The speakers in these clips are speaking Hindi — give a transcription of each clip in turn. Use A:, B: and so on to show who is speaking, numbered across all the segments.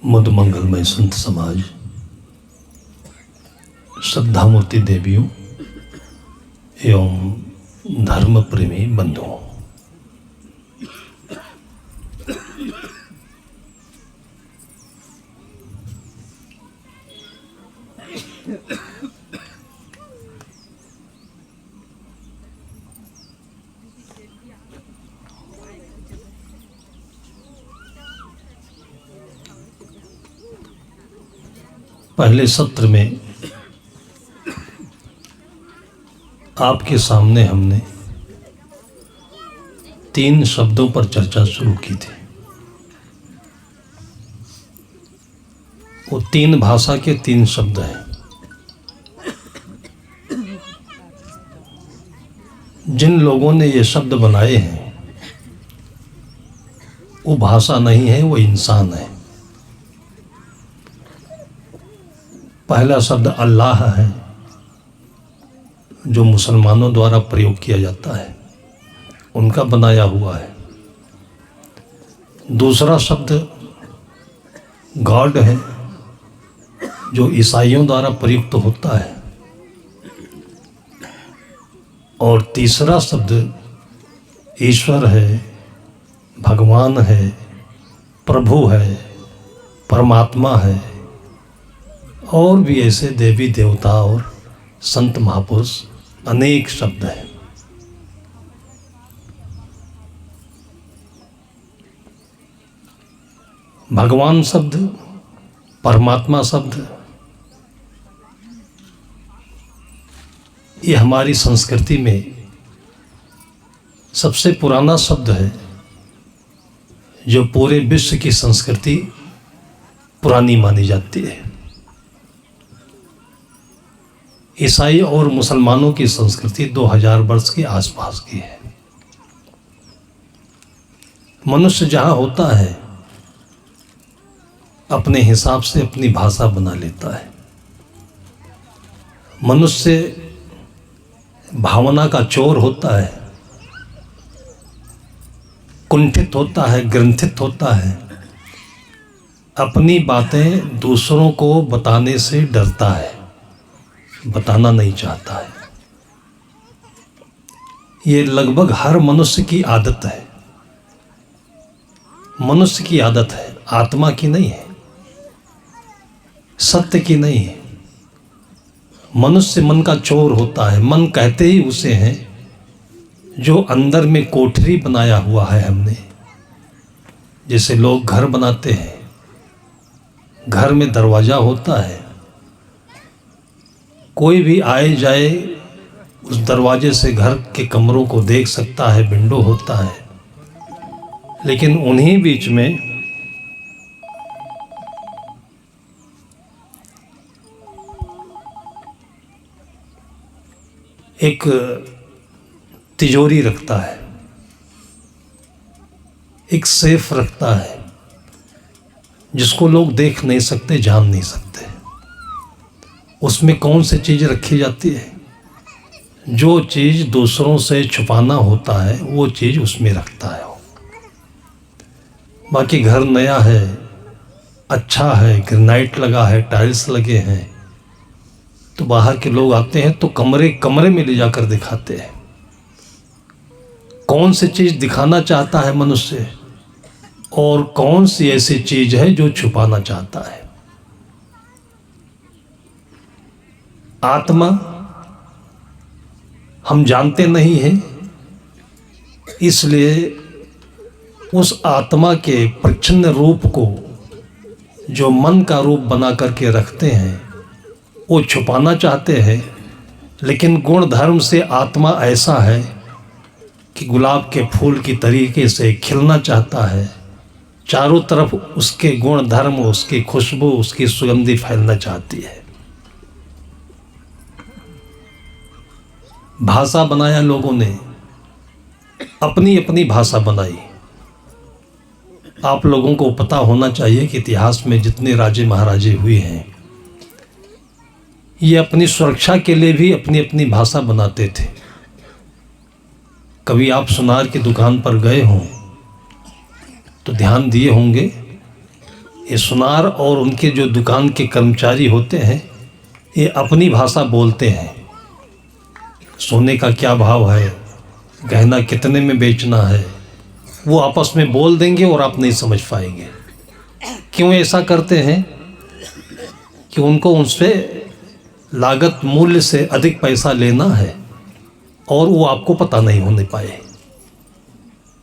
A: मुद मंगलमय संत समाज, श्रद्धामूर्ति देवियों एवं धर्म प्रेमी बंधुओं, पहले सत्र में आपके सामने हमने 3 शब्दों पर चर्चा शुरू की थी। वो 3 भाषा के 3 शब्द हैं। जिन लोगों ने ये शब्द बनाए हैं वो भाषा नहीं है, वो इंसान है। पहला शब्द अल्लाह है, जो मुसलमानों द्वारा प्रयोग किया जाता है, उनका बनाया हुआ है। दूसरा शब्द गॉड है, जो ईसाइयों द्वारा प्रयुक्त होता है। और तीसरा शब्द ईश्वर है, भगवान है, प्रभु है, परमात्मा है, और भी ऐसे देवी देवता और संत महापुरुष अनेक शब्द हैं। भगवान शब्द, परमात्मा शब्द, ये हमारी संस्कृति में सबसे पुराना शब्द है, जो पूरे विश्व की संस्कृति पुरानी मानी जाती है। ईसाई और मुसलमानों की संस्कृति 2000 वर्ष के आसपास की है। मनुष्य जहाँ होता है अपने हिसाब से अपनी भाषा बना लेता है। मनुष्य भावना का चोर होता है, कुंठित होता है, ग्रंथित होता है, अपनी बातें दूसरों को बताने से डरता है, बताना नहीं चाहता है। ये लगभग हर मनुष्य की आदत है। मनुष्य की आदत है, आत्मा की नहीं है, सत्य की नहीं है। मनुष्य मन का चोर होता है। मन कहते ही उसे हैं जो अंदर में कोठरी बनाया हुआ है हमने। जैसे लोग घर बनाते हैं, घर में दरवाजा होता है, कोई भी आए जाए उस दरवाजे से घर के कमरों को देख सकता है, विंडो होता है। लेकिन उन्हीं बीच में एक तिजोरी रखता है, एक सेफ रखता है, जिसको लोग देख नहीं सकते, जान नहीं सकते। उसमें कौन सी चीज़ रखी जाती है? जो चीज़ दूसरों से छुपाना होता है वो चीज़ उसमें रखता है। बाकी घर नया है, अच्छा है, ग्रेनाइट लगा है, टाइल्स लगे हैं, तो बाहर के लोग आते हैं तो कमरे कमरे में ले जाकर दिखाते हैं। कौन सी चीज़ दिखाना चाहता है मनुष्य, और कौन सी ऐसी चीज़ है जो छुपाना चाहता है? आत्मा हम जानते नहीं हैं, इसलिए उस आत्मा के प्रच्छन्न रूप को जो मन का रूप बना करके रखते हैं वो छुपाना चाहते हैं। लेकिन गुण धर्म से आत्मा ऐसा है कि गुलाब के फूल की तरीके से खिलना चाहता है। चारों तरफ उसके गुण धर्म, उसकी खुशबू, उसकी सुगंधी फैलना चाहती है। भाषा बनाया लोगों ने, अपनी अपनी भाषा बनाई। आप लोगों को पता होना चाहिए कि इतिहास में जितने राजे महाराजे हुए हैं, ये अपनी सुरक्षा के लिए भी अपनी अपनी भाषा बनाते थे। कभी आप सुनार की दुकान पर गए हों तो ध्यान दिए होंगे, ये सुनार और उनके जो दुकान के कर्मचारी होते हैं ये अपनी भाषा बोलते हैं। सोने का क्या भाव है, गहना कितने में बेचना है, वो आपस में बोल देंगे और आप नहीं समझ पाएंगे। क्यों ऐसा करते हैं? कि उनको उनसे लागत मूल्य से अधिक पैसा लेना है और वो आपको पता नहीं होने पाए,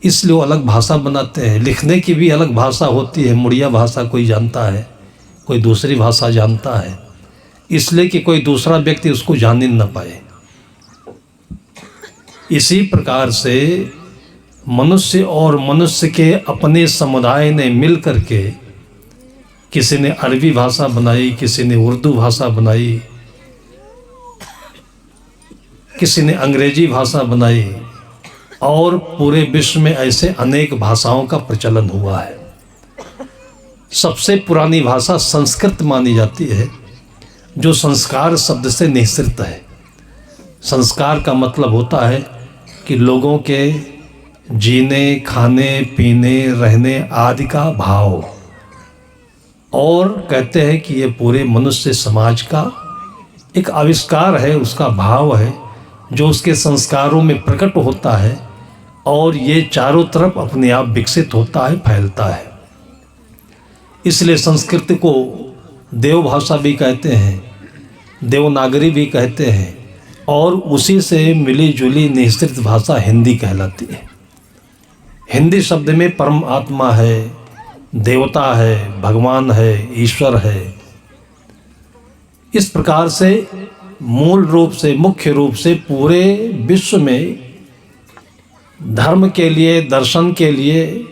A: इसलिए वो अलग भाषा बनाते हैं। लिखने की भी अलग भाषा होती है। मुड़िया भाषा कोई जानता है, कोई दूसरी भाषा जानता है, इसलिए कि कोई दूसरा व्यक्ति उसको जान ही न पाए। इसी प्रकार से मनुष्य और मनुष्य के अपने समुदाय ने मिल करके, किसी ने अरबी भाषा बनाई, किसी ने उर्दू भाषा बनाई, किसी ने अंग्रेजी भाषा बनाई, और पूरे विश्व में ऐसे अनेक भाषाओं का प्रचलन हुआ है। सबसे पुरानी भाषा संस्कृत मानी जाती है, जो संस्कार शब्द से निःसृत है। संस्कार का मतलब होता है कि लोगों के जीने, खाने, पीने, रहने आदि का भाव, और कहते हैं कि ये पूरे मनुष्य समाज का एक आविष्कार है, उसका भाव है जो उसके संस्कारों में प्रकट होता है, और ये चारों तरफ अपने आप विकसित होता है, फैलता है। इसलिए संस्कृत को देव भाषा भी कहते हैं, देवनागरी भी कहते हैं, और उसी से मिली जुली निःसृत भाषा हिंदी कहलाती है। हिंदी शब्द में परम आत्मा है, देवता है, भगवान है, ईश्वर है। इस प्रकार से मूल रूप से, मुख्य रूप से पूरे विश्व में धर्म के लिए, दर्शन के लिए,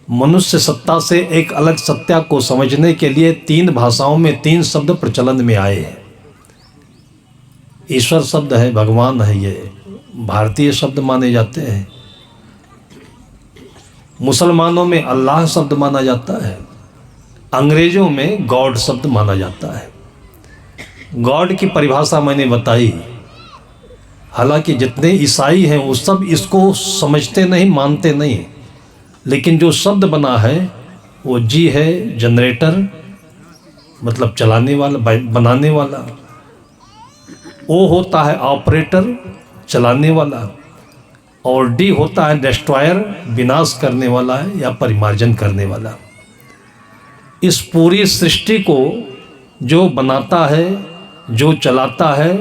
A: मनुष्य सत्ता से एक अलग सत्ता को समझने के लिए 3 भाषाओं में 3 शब्द प्रचलन में आए हैं। ईश्वर शब्द है, भगवान है, ये भारतीय शब्द माने जाते हैं। मुसलमानों में अल्लाह शब्द माना जाता है, अंग्रेजों में गॉड शब्द माना जाता है। गॉड की परिभाषा मैंने बताई, हालांकि जितने ईसाई हैं वो सब इसको समझते नहीं, मानते नहीं, लेकिन जो शब्द बना है वो जी है जनरेटर, मतलब चलाने वाला, बनाने वाला, ओ होता है ऑपरेटर, चलाने वाला, और डी होता है डिस्ट्रॉयर, विनाश करने वाला है या परिमार्जन करने वाला। इस पूरी सृष्टि को जो बनाता है, जो चलाता है,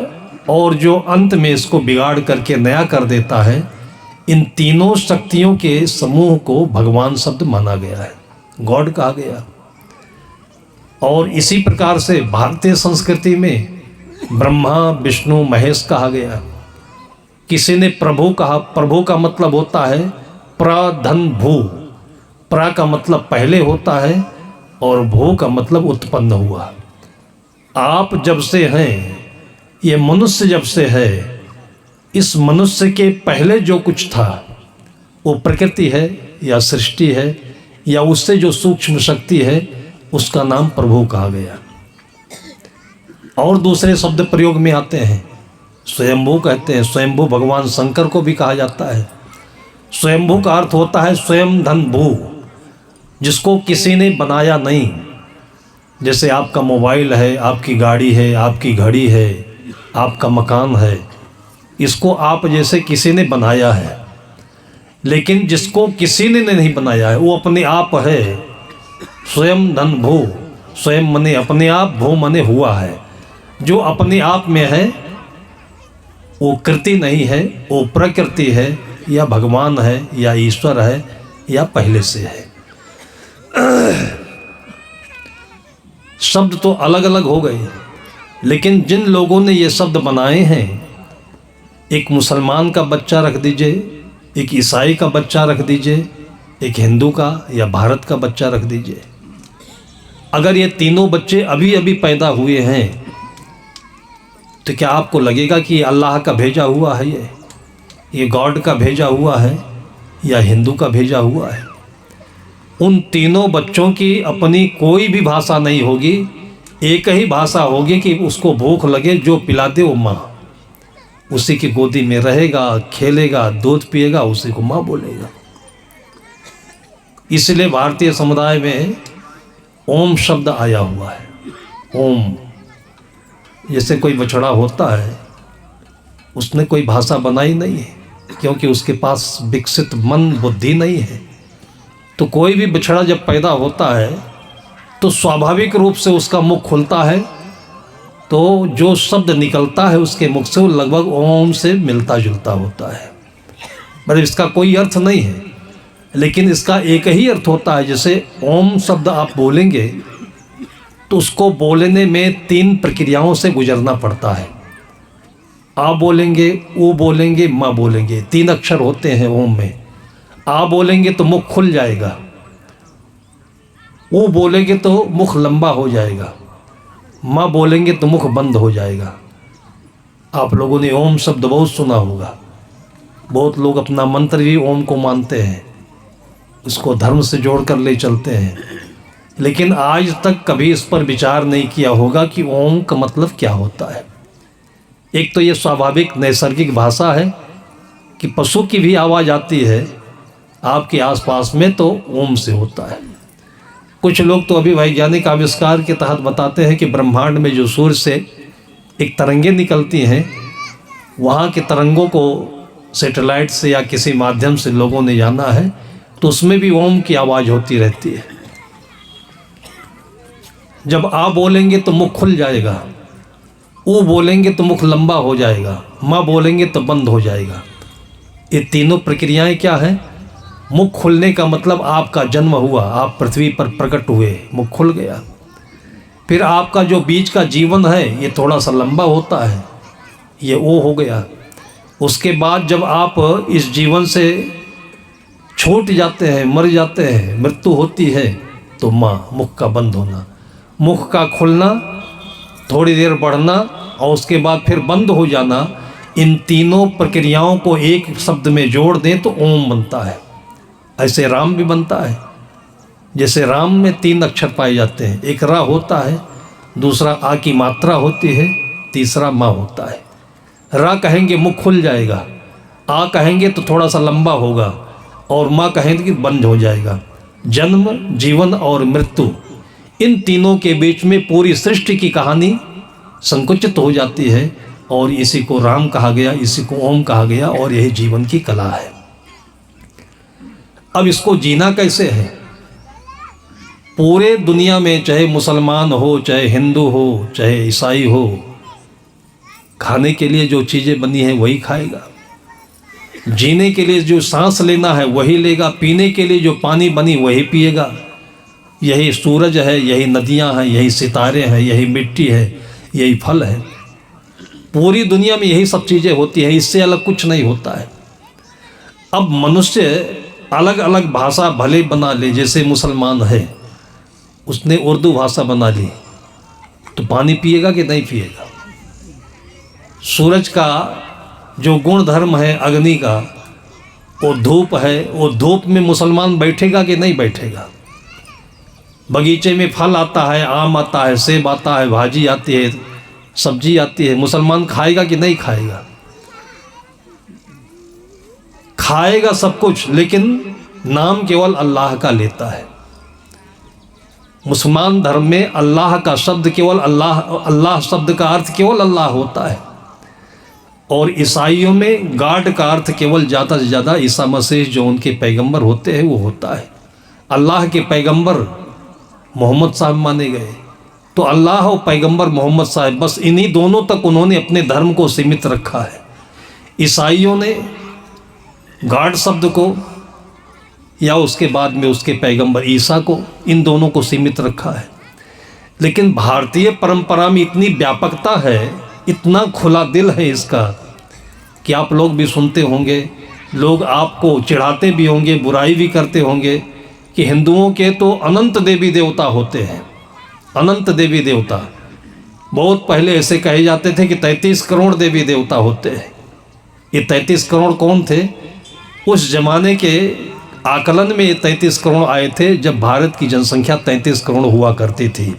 A: और जो अंत में इसको बिगाड़ करके नया कर देता है, इन तीनों शक्तियों के समूह को भगवान शब्द माना गया है, गॉड कहा गया। और इसी प्रकार से भारतीय संस्कृति में ब्रह्मा, विष्णु, महेश कहा गया। किसी ने प्रभु कहा। प्रभु का मतलब होता है प्रधन भू। प्र का मतलब पहले होता है और भू का मतलब उत्पन्न हुआ। आप जब से हैं, ये मनुष्य जब से है, इस मनुष्य के पहले जो कुछ था वो प्रकृति है या सृष्टि है या उससे जो सूक्ष्म शक्ति है, उसका नाम प्रभु कहा गया। और दूसरे शब्द प्रयोग में आते हैं, स्वयंभू कहते हैं। स्वयंभू भगवान शंकर को भी कहा जाता है। स्वयंभू का अर्थ होता है स्वयं धन भू, जिसको किसी ने बनाया नहीं। जैसे आपका मोबाइल है, आपकी गाड़ी है, आपकी घड़ी है, आपका मकान है, इसको आप जैसे किसी ने बनाया है। लेकिन जिसको किसी ने नहीं बनाया है वो अपने आप है। स्वयं धन भू, स्वयं मने अपने आप, भू मने हुआ है। जो अपने आप में है वो कृति नहीं है, वो प्रकृति है या भगवान है या ईश्वर है या पहले से है। शब्द तो अलग अलग हो गए, लेकिन जिन लोगों ने ये शब्द बनाए हैं, एक मुसलमान का बच्चा रख दीजिए, एक ईसाई का बच्चा रख दीजिए, एक हिंदू का या भारत का बच्चा रख दीजिए। अगर ये तीनों बच्चे अभी अभी पैदा हुए हैं तो क्या आपको लगेगा कि अल्लाह का भेजा हुआ है, ये गॉड का भेजा हुआ है या हिंदू का भेजा हुआ है? उन तीनों बच्चों की अपनी कोई भी भाषा नहीं होगी, एक ही भाषा होगी कि उसको भूख लगे, जो पिला दे वो माँ। उसी की गोदी में रहेगा, खेलेगा, दूध पिएगा, उसी को माँ बोलेगा। इसलिए भारतीय समुदाय में ओम शब्द आया हुआ है। ओम, जैसे कोई बछड़ा होता है, उसने कोई भाषा बनाई नहीं है, क्योंकि उसके पास विकसित मन बुद्धि नहीं है। तो कोई भी बछड़ा जब पैदा होता है तो स्वाभाविक रूप से उसका मुख खुलता है, तो जो शब्द निकलता है उसके मुख से वो लगभग ओम से मिलता जुलता होता है। मतलब इसका कोई अर्थ नहीं है, लेकिन इसका एक ही अर्थ होता है। जैसे ओम शब्द आप बोलेंगे तो उसको बोलने में 3 प्रक्रियाओं से गुजरना पड़ता है। आ बोलेंगे, ओ बोलेंगे, माँ बोलेंगे, 3 अक्षर होते हैं ओम में। आ बोलेंगे तो मुख खुल जाएगा, ओ बोलेंगे तो मुख लंबा हो जाएगा, माँ बोलेंगे तो मुख बंद हो जाएगा। आप लोगों ने ओम शब्द बहुत सुना होगा। बहुत लोग अपना मंत्र भी ओम को मानते हैं, उसको धर्म से जोड़ कर ले चलते हैं, लेकिन आज तक कभी इस पर विचार नहीं किया होगा कि ओम का मतलब क्या होता है। एक तो ये स्वाभाविक नैसर्गिक भाषा है कि पशु की भी आवाज़ आती है आपके आसपास में तो ओम से होता है। कुछ लोग तो अभी वैज्ञानिक आविष्कार के तहत बताते हैं कि ब्रह्मांड में जो सूर्य से एक तरंगें निकलती हैं, वहाँ के तरंगों को सैटेलाइट से या किसी माध्यम से लोगों ने जाना है, तो उसमें भी ओम की आवाज़ होती रहती है। जब आ बोलेंगे तो मुख खुल जाएगा, ओ बोलेंगे तो मुख लंबा हो जाएगा, माँ बोलेंगे तो बंद हो जाएगा। ये तीनों प्रक्रियाएं क्या हैं? मुख खुलने का मतलब आपका जन्म हुआ, आप पृथ्वी पर प्रकट हुए, मुख खुल गया। फिर आपका जो बीच का जीवन है ये थोड़ा सा लंबा होता है, ये ओ हो गया। उसके बाद जब आप इस जीवन से छूट जाते हैं, मर जाते हैं, मृत्यु होती है, तो माँ, मुख का बंद होना, मुख का खुलना, थोड़ी देर बढ़ना और उसके बाद फिर बंद हो जाना। इन तीनों प्रक्रियाओं को एक शब्द में जोड़ दें तो ओम बनता है। ऐसे राम भी बनता है। जैसे राम में 3 अक्षर पाए जाते हैं, एक रा होता है, दूसरा आ की मात्रा होती है, तीसरा माँ होता है। रा कहेंगे मुख खुल जाएगा, आ कहेंगे तो थोड़ा सा लंबा होगा, और माँ कहेंगे कि बंद हो जाएगा। जन्म, जीवन और मृत्यु, इन तीनों के बीच में पूरी सृष्टि की कहानी संकुचित हो जाती है, और इसी को राम कहा गया, इसी को ओम कहा गया, और यही जीवन की कला है। अब इसको जीना कैसे है? पूरे दुनिया में चाहे मुसलमान हो, चाहे हिंदू हो, चाहे ईसाई हो, खाने के लिए जो चीज़ें बनी हैं वही खाएगा, जीने के लिए जो सांस लेना है वही लेगा, पीने के लिए जो पानी बनी वही पिएगा। यही सूरज है, यही नदियां हैं, यही सितारे हैं, यही मिट्टी है, यही फल है। पूरी दुनिया में यही सब चीज़ें होती हैं, इससे अलग कुछ नहीं होता है। अब मनुष्य अलग अलग भाषा भले बना ले, जैसे मुसलमान है, उसने उर्दू भाषा बना ली, तो पानी पिएगा कि नहीं पिएगा? सूरज का जो गुण धर्म है अग्नि का, वो धूप है, वो धूप में मुसलमान बैठेगा कि नहीं बैठेगा? बगीचे में फल आता है, आम आता है, सेब आता है, भाजी आती है, सब्जी आती है, मुसलमान खाएगा कि नहीं खाएगा? खाएगा सब कुछ, लेकिन नाम केवल अल्लाह का लेता है। मुसलमान धर्म में अल्लाह का शब्द केवल अल्लाह, अल्लाह शब्द का अर्थ केवल अल्लाह होता है। और ईसाइयों में गॉड का अर्थ केवल ज़्यादा से ज़्यादा ईसा मसीह जो उनके पैगंबर होते हैं वो होता है। अल्लाह के पैगंबर मोहम्मद साहब माने गए, तो अल्लाह और पैगंबर मोहम्मद साहब, बस इन्हीं दोनों तक उन्होंने अपने धर्म को सीमित रखा है। ईसाइयों ने गॉड शब्द को या उसके बाद में उसके पैगंबर ईसा को, इन दोनों को सीमित रखा है। लेकिन भारतीय परंपरा में इतनी व्यापकता है, इतना खुला दिल है इसका, कि आप लोग भी सुनते होंगे, लोग आपको चिढ़ाते भी होंगे, बुराई भी करते होंगे कि हिंदुओं के तो अनंत देवी देवता होते हैं। अनंत देवी देवता, बहुत पहले ऐसे कहे जाते थे कि 33 करोड़ देवी देवता होते हैं। ये 33 करोड़ कौन थे? उस जमाने के आकलन में ये 33 करोड़ आए थे जब भारत की जनसंख्या 33 करोड़ हुआ करती थी।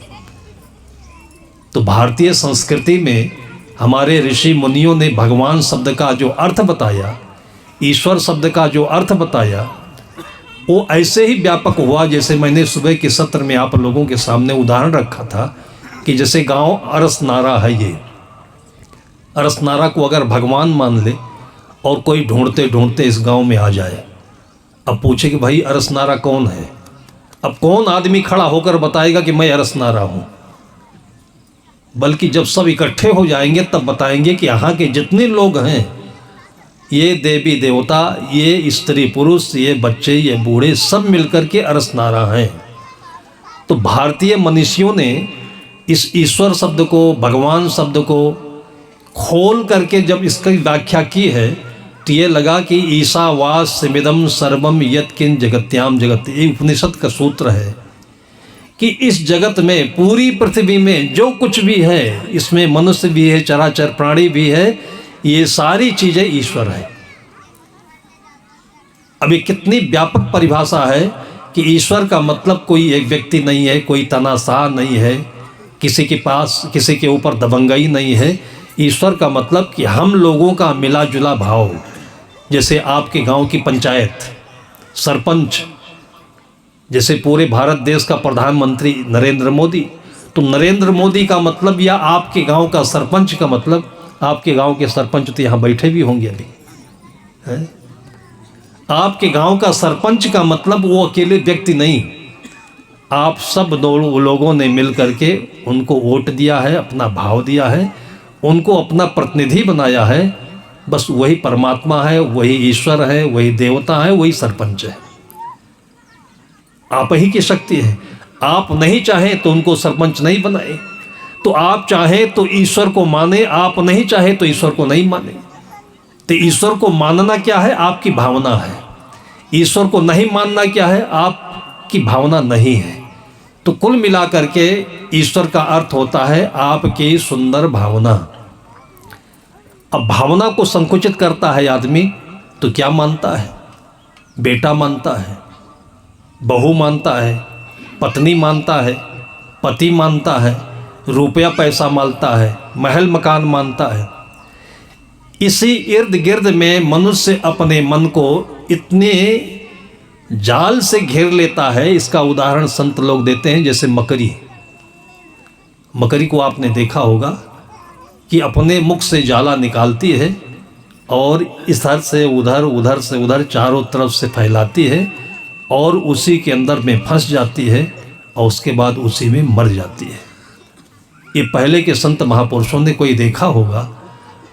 A: तो भारतीय संस्कृति में हमारे ऋषि मुनियों ने भगवान शब्द का जो अर्थ बताया, ईश्वर शब्द का जो अर्थ बताया, वो ऐसे ही व्यापक हुआ जैसे मैंने सुबह के सत्र में आप लोगों के सामने उदाहरण रखा था कि जैसे गांव अरसनारा है, ये अरसनारा को अगर भगवान मान ले और कोई ढूंढते ढूंढते इस गांव में आ जाए, अब पूछे कि भाई अरसनारा कौन है, अब कौन आदमी खड़ा होकर बताएगा कि मैं अरसनारा हूँ? बल्कि जब सब इकट्ठे हो जाएंगे तब बताएंगे कि यहाँ के जितने लोग हैं, ये देवी देवता, ये स्त्री पुरुष, ये बच्चे, ये बूढ़े, सब मिलकर के अरसनारा हैं। तो भारतीय मनीषियों ने इस ईश्वर शब्द को, भगवान शब्द को खोल करके जब इसकी व्याख्या की है तो ये लगा कि ईशावास सिमिदम सर्वम यत्किन जगत्याम जगत, ये उपनिषद का सूत्र है कि इस जगत में, पूरी पृथ्वी में जो कुछ भी है, इसमें मनुष्य भी है, चराचर प्राणी भी है, ये सारी चीजें ईश्वर है। अभी कितनी व्यापक परिभाषा है कि ईश्वर का मतलब कोई एक व्यक्ति नहीं है, कोई तनाशाह नहीं है, किसी के पास किसी के ऊपर दबंगई नहीं है। ईश्वर का मतलब कि हम लोगों का मिला जुला भाव, जैसे आपके गांव की पंचायत, सरपंच, जैसे पूरे भारत देश का प्रधानमंत्री नरेंद्र मोदी, तो नरेंद्र मोदी का मतलब या आपके गांव का सरपंच का मतलब, आपके गांव के सरपंच तो यहाँ बैठे भी होंगे अभी, है? आपके गांव का सरपंच का मतलब वो अकेले व्यक्ति नहीं, आप सब लोगों ने मिल करके उनको वोट दिया है, अपना भाव दिया है, उनको अपना प्रतिनिधि बनाया है। बस वही परमात्मा है, वही ईश्वर है, वही देवता है, वही सरपंच है। आप ही की शक्ति है। आप नहीं चाहें तो उनको सरपंच नहीं बनाए, तो आप चाहें तो ईश्वर को माने, आप नहीं चाहे तो ईश्वर को नहीं माने। तो ईश्वर को मानना क्या है? आपकी भावना है। ईश्वर को नहीं मानना क्या है? आपकी भावना नहीं है। तो कुल मिलाकर के ईश्वर का अर्थ होता है आपकी सुंदर भावना। अब भावना को संकुचित करता है आदमी तो क्या मानता है? बेटा मानता है, बहू मानता है, पत्नी मानता है, पति मानता है, रुपया पैसा मानता है, महल मकान मानता है। इसी इर्द गिर्द में मनुष्य अपने मन को इतने जाल से घेर लेता है। इसका उदाहरण संत लोग देते हैं, जैसे मकड़ी। मकड़ी को आपने देखा होगा कि अपने मुख से जाला निकालती है और इधर से उधर, उधर से उधर चारों तरफ से फैलाती है और उसी के अंदर में फंस जाती है और उसके बाद उसी में मर जाती है। ये पहले के संत महापुरुषों ने कोई देखा होगा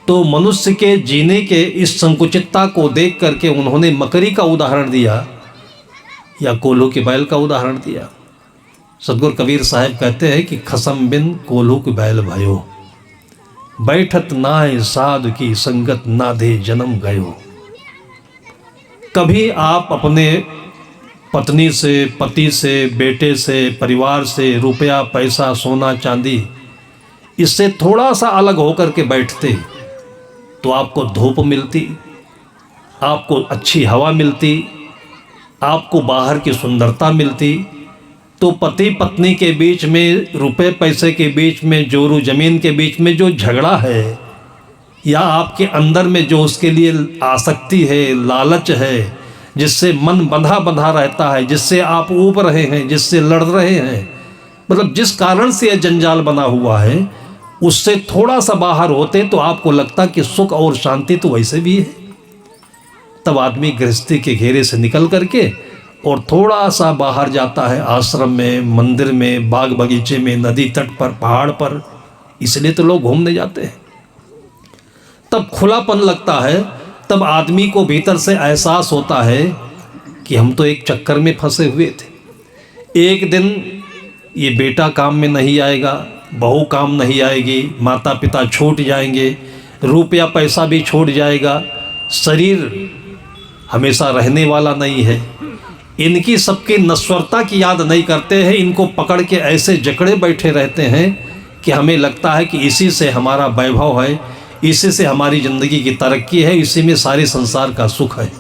A: तो मनुष्य के जीने के इस संकुचितता को देख करके उन्होंने मकड़ी का उदाहरण दिया या कोल्हू के बैल का उदाहरण दिया। सदगुरु कबीर साहब कहते हैं कि खसम बिन कोल्हू के बैल भयो, बैठत नाय साधु की संगत ना दे जन्म गयो। कभी आप अपने पत्नी से, पति से, बेटे से, परिवार से, रुपया पैसा, सोना चांदी, इससे थोड़ा सा अलग होकर के बैठते तो आपको धूप मिलती, आपको अच्छी हवा मिलती, आपको बाहर की सुंदरता मिलती। तो पति पत्नी के बीच में, रुपए पैसे के बीच में, जोरू जमीन के बीच में जो झगड़ा है या आपके अंदर में जो उसके लिए आसक्ति है, लालच है, जिससे मन बंधा बंधा रहता है, जिससे आप ऊब रहे हैं, जिससे लड़ रहे हैं, मतलब जिस कारण से यह जंजाल बना हुआ है, उससे थोड़ा सा बाहर होते तो आपको लगता कि सुख और शांति तो वैसे भी है। तब आदमी गृहस्थी के घेरे से निकल करके और थोड़ा सा बाहर जाता है, आश्रम में, मंदिर में, बाग बगीचे में, नदी तट पर, पहाड़ पर। इसलिए तो लोग घूमने जाते हैं। तब खुलापन लगता है, तब आदमी को भीतर से एहसास होता है कि हम तो एक चक्कर में फंसे हुए थे। एक दिन ये बेटा काम में नहीं आएगा, बहू काम नहीं आएगी, माता पिता छूट जाएंगे, रुपया पैसा भी छूट जाएगा, शरीर हमेशा रहने वाला नहीं है। इनकी सबकी नश्वरता की याद नहीं करते हैं, इनको पकड़ के ऐसे जकड़े बैठे रहते हैं कि हमें लगता है कि इसी से हमारा वैभव है, इसी से हमारी ज़िंदगी की तरक्की है, इसी में सारे संसार का सुख है।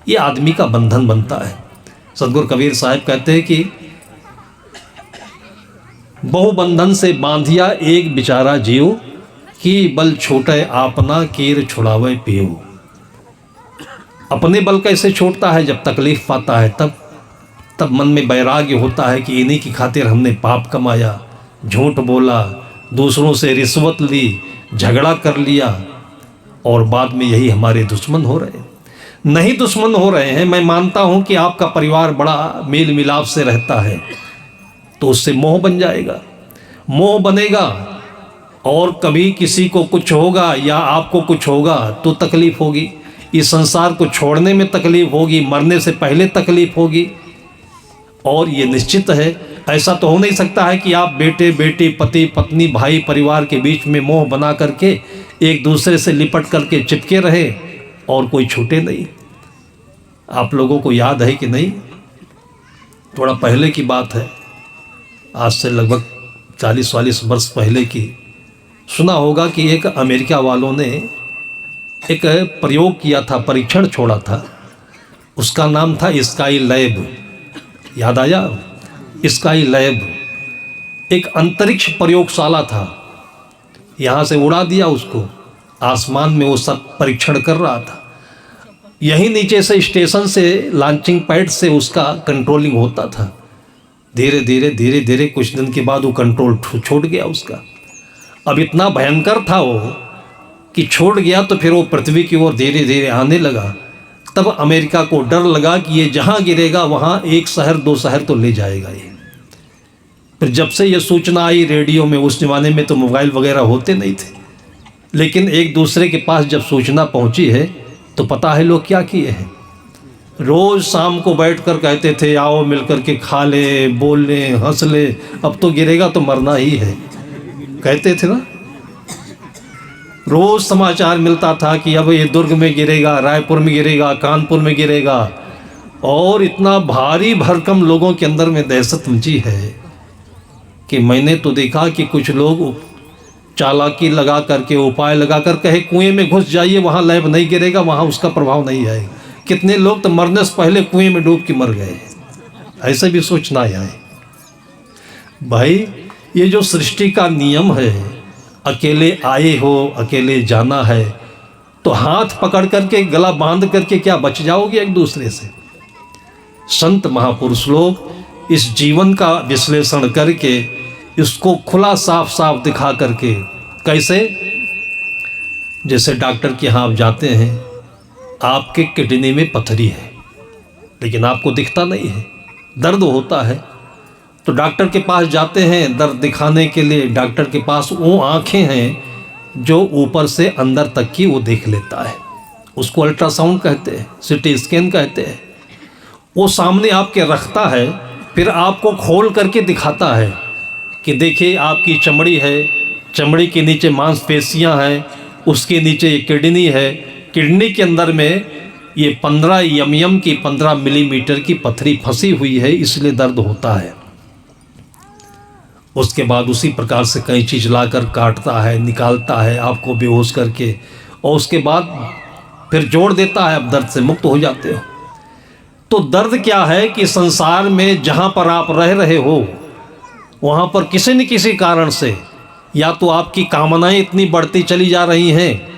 A: ये आदमी का बंधन बनता है। सदगुरु कबीर साहब कहते हैं कि बहु बंधन से बांधिया एक बिचारा जियो, कि बल छूटे आपना कीर छुड़ावे पियो। अपने बल कैसे छोड़ता है? जब तकलीफ पाता है तब मन में वैराग्य होता है कि इन्हीं की खातिर हमने पाप कमाया, झूठ बोला, दूसरों से रिश्वत ली, झगड़ा कर लिया और बाद में यही हमारे दुश्मन हो रहे हैं। नहीं दुश्मन हो रहे हैं। मैं मानता हूं कि आपका परिवार बड़ा मेल मिलाप से रहता है तो उससे मोह बन जाएगा, मोह बनेगा और कभी किसी को कुछ होगा या आपको कुछ होगा तो तकलीफ होगी। इस संसार को छोड़ने में तकलीफ होगी, मरने से पहले तकलीफ होगी। और ये निश्चित है, ऐसा तो हो नहीं सकता है कि आप बेटे बेटी, पति पत्नी, भाई परिवार के बीच में मोह बना करके एक दूसरे से लिपट करके चिपके रहे और कोई छूटे नहीं। आप लोगों को याद है कि नहीं, थोड़ा पहले की बात है, आज से लगभग 40-40 वर्ष पहले की, सुना होगा कि एक अमेरिका वालों ने एक प्रयोग किया था, परीक्षण छोड़ा था। उसका नाम था स्काई लैब। याद आया? स्काई लैब एक अंतरिक्ष प्रयोगशाला था। यहाँ से उड़ा दिया उसको, आसमान में वो सब परीक्षण कर रहा था। यहीं नीचे से स्टेशन से, लॉन्चिंग पैड से उसका कंट्रोलिंग होता था। धीरे धीरे धीरे धीरे कुछ दिन के बाद वो कंट्रोल छोड़ गया उसका। अब इतना भयंकर था वो कि छोड़ गया तो फिर वो पृथ्वी की ओर धीरे धीरे आने लगा। तब अमेरिका को डर लगा कि ये जहाँ गिरेगा वहाँ 1 शहर 2 शहर तो ले जाएगा ये। फिर जब से ये सूचना आई रेडियो में, उस ज़माने में तो मोबाइल वगैरह होते नहीं थे, लेकिन एक दूसरे के पास जब सूचना पहुँची है तो पता है लोग क्या किए हैं? रोज़ शाम को बैठकर कहते थे आओ मिल कर के खा ले, बोल ले, हंस ले, अब तो गिरेगा तो मरना ही है, कहते थे ना। रोज़ समाचार मिलता था कि अब ये दुर्ग में गिरेगा, रायपुर में गिरेगा, कानपुर में गिरेगा। और इतना भारी भरकम लोगों के अंदर में दहशत मची है कि मैंने तो देखा कि कुछ लोग चालाकी लगा करके, उपाय लगा कर कहे कुएं में घुस जाइए, वहाँ लैब नहीं गिरेगा, वहाँ उसका प्रभाव नहीं आएगा। कितने लोग तो मरने से पहले कुएं में डूब के मर गए। ऐसे भी सोचना आए भाई, ये जो सृष्टि का नियम है, अकेले आए हो अकेले जाना है, तो हाथ पकड़ करके गला बांध करके क्या बच जाओगे एक दूसरे से? संत महापुरुष लोग इस जीवन का विश्लेषण करके इसको खुला साफ साफ दिखा करके, कैसे? जैसे डॉक्टर के यहाँ आप जाते हैं, आपके किडनी में पथरी है लेकिन आपको दिखता नहीं है, दर्द होता है, तो डॉक्टर के पास जाते हैं दर्द दिखाने के लिए। डॉक्टर के पास वो आँखें हैं जो ऊपर से अंदर तक की वो देख लेता है, उसको अल्ट्रासाउंड कहते हैं, सिटी स्कैन कहते हैं। वो सामने आपके रखता है, फिर आपको खोल करके दिखाता है कि देखिए आपकी चमड़ी है, चमड़ी के नीचे मांसपेशियां हैं, उसके नीचे ये किडनी है, किडनी के अंदर में ये 15 mm की 15 मिलीमीटर की पथरी फंसी हुई है, इसलिए दर्द होता है। उसके बाद उसी प्रकार से कई चीज़ लाकर काटता है, निकालता है आपको बेहोश करके, और उसके बाद फिर जोड़ देता है, अब दर्द से मुक्त हो जाते हो। तो दर्द क्या है कि संसार में जहाँ पर आप रह रहे हो वहाँ पर किसी न किसी कारण से, या तो आपकी कामनाएं इतनी बढ़ती चली जा रही हैं